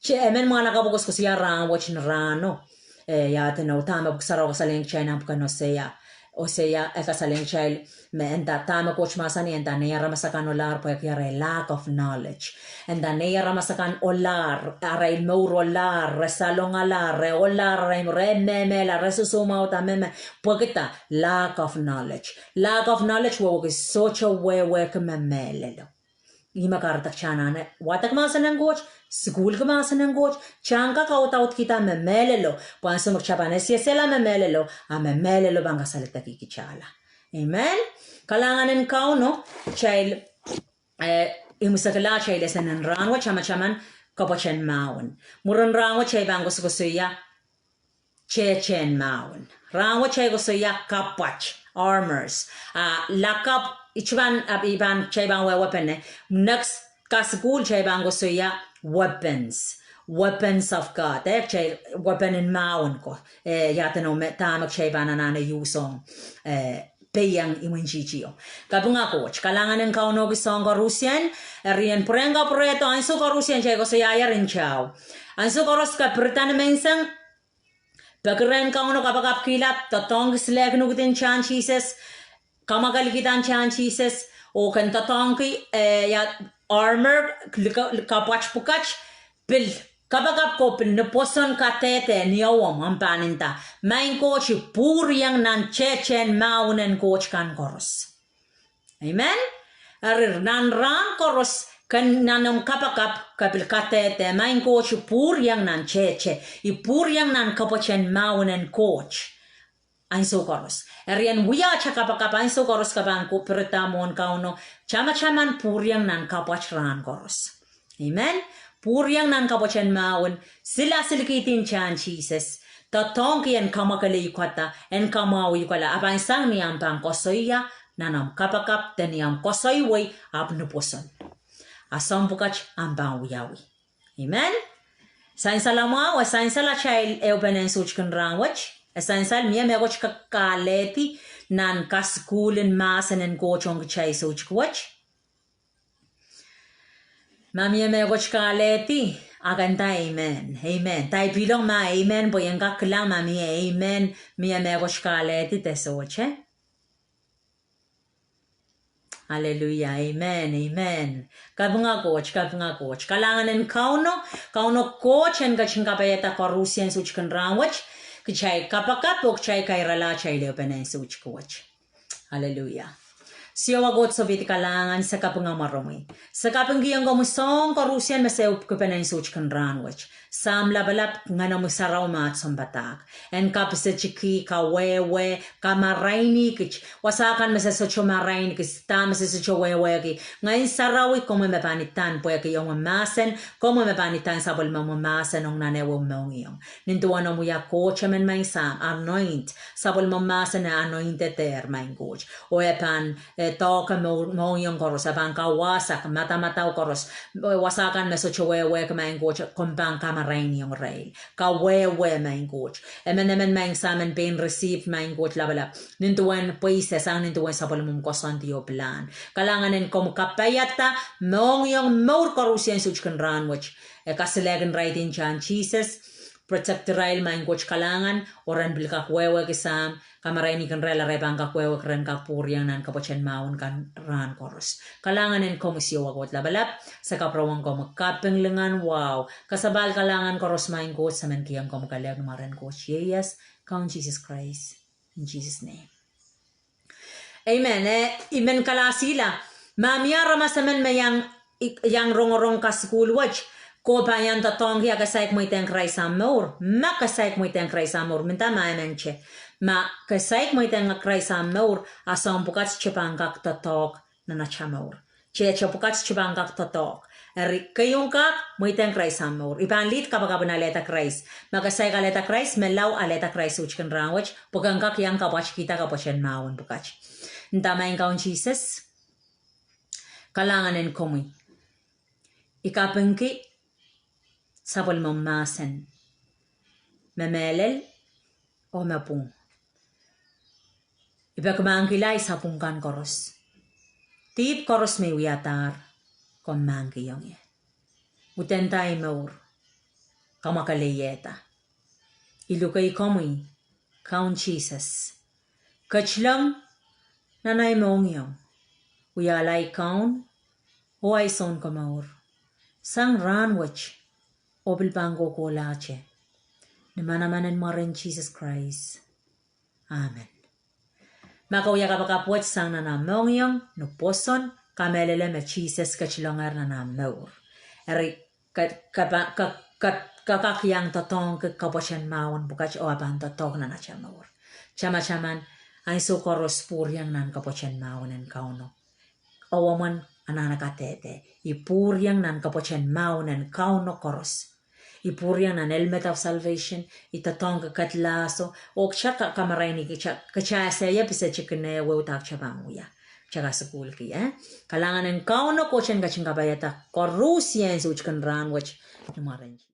S1: che men mana ka bukos ko siya ran watch na rano ya teno tama buksara ko sa leng china pakan no seya o sea kasaling child me enda tama coach masani enda ne yara masakan olar po yara lack of knowledge enda ne yara masakan olar aray mauro olar resalong alar olar re meme la resusuma o tameme pokita lack of knowledge wo is such a way memelelo ima kartak chanane watak masanang coach School ka masa ng coach, changka kaut kita memelelo, panso magchapane siya sila memelelo, memelelo bang kasalita kikichala. Amen? Kalangan ng kau no, child, imusakala chay lesen en ranwa chama kapochen Mahwin. Muran ranwa chay bangos gosuya Chechen Mahwin. Ranwa chay gosuya kapwach armors. Lakap iban chay bang weapon next kasgul chay bang gosuya weapons. Weapons of God. Chay weapon in Mahwin ko. Yatano tamak chay banana yusong. Peyang imunchichio. Kabunga coach, kalangan ng kauno gisong Rusian, rian prenga preto, anso Rusian chego sa yaya rin chow. Anso koros ka pritan mensang, pagren kauno kapagap kilat, totong slag nugutin chan cheeses, kamagalikitan chan cheeses, o kan totong ki armor, kapwach pukach, pil. Kapag ko pinaposon katete niyawam ang paninta, main coach puryang nan Chechen Mahwin coach kan koros. Amen? Arir nan ran koros kan nanam kapakap kapil katete, main coach puryang nan Cheche, ipuryang nan Kapochen Mahwin coach. Ain so koros. Arian wiya cha kapakap ain so koros kapang ko pertamon kauno, chama-chaman puryang nan kapwach ran koros. Amen? Puryang nan Kapochen Mahwin, sila silikitin chan Jesus. Tatongki en kamakali kwata, en kamawi kwala. Apan sang niyam pang kosoya, nanam kapakap, teniyam kosoyway, abnuposon. Asam bukach ambang wiyawi. Amen? Sain salama, wa sain sala child eubenen suchkan rangwach. Sain sal miya megoch kakaleti, nan kaskulin masen en gochong chay suchkwach. Mami me gochkaleti aganta amen amen tai pilong ma amen boyang kaklang mami amen mi me gochkaleti tesoche hallelujah amen amen kabunga coach kalanganen kauno coach en gachinga payeta korusian suchkan rangwach kichay kapakapok chay kairala chay leopenen such coach hallelujah. Siya wagot sa kalangan sa kapanga marumi. Sa kapanggiang gomusong korusian maseup ko panay such kan ranwich. Sam labalap nga na musaraw mat sambatak. En kapisa chiki ka wewe ka maraini kich. Wasakan masa socho maraini kich tam sa socho wewe ki. Ngayon sarawi kung mapanitan po yung yung masen kung mapanitan sa bol mamamasen ng nanewo mong yung. Nintuan mo ya coach men may sam anoint sa bol mamasen na anointed ter may coach. O epan toka mo yung koros apan ka wasak mata-mataw koros wasakan meso wewe ka may coach kumpang kamarain yung rail ka wewe may coach emen may samen pain received may coach labalap nintuan paises ang nintuan sa palumong kosan tiyo plan kalanganin kom kapayata mo yung more korusian suchkan ranwich kasilagan writing chan Jesus protect rail may coach kalangan oran bilka wewe kisam kamarain kan rela repang kakwewe kren kakpuryang nan Kapochen Mahwin kan ran koros. Kalanganin komisyo wagot labalap sa kaprawang ko magkapenglengan wow. Kasabal kalangan koros main coach sa menkiyang ko magkalag maran coach. Yes, count Jesus Christ. In Jesus' name. Amen. Imen kalasila. Mamia ramasaman mayang yang rongorong kaskul watch. Ko pa yan tatong hiya kasayk mo iteng Christ amor. Makasayk mo iteng Christ amor. Minta maamenche. Ma kasayk mo iteng Christ amor. Asang bukat chipangkak tatok na nachamor. Checha bukat chipangkak tatok. Kayong kak mo iteng Christ amor. Ipanlit kapag na leta Christ. Makasayk aleta Christ. Melaw aleta Christ uchkan rangwach. Pagangkak yang kapwach kita Kapochen Mahwin bukat. Ntamayin kaon Jesus. Kalanganin komoy. Ikapengki. Sabol mamasen. Memelel o mapung. Ipagmangkilay sa pungkan koros. Tip koros may wiyatar kung mangkiyong ye. Utentay maur. Kamakaliyeta. Ilukay komoy. Count Jesus. Kachlang nanay mong yung. Uyalay kaun. O ay son kamaur. Sang ranwach. Obil banggo ko lache. Namanaman mo rin Jesus Christ. Amen. Makauya ka kapwat sang nanamong yung nuposon kamelele me Jesus kachilongar nanamor. Eri kakakyang totong Kapochen Mahwin bukach o aban totong na nachamor. Chama-chaman ay sukoros puryang nan Kapochen Mahwin en kauno. Owaman anana katete ipuriang nan kapochen mau nan kauno koros ipuriang nan helmet of salvation itatong katlaso ok chaka kamaraini kachasa ya bisa chikene we utak chabangu ya chaga school ki kalangan ng kauno kochen kaching kabayata korusien suchkan ran which numarenji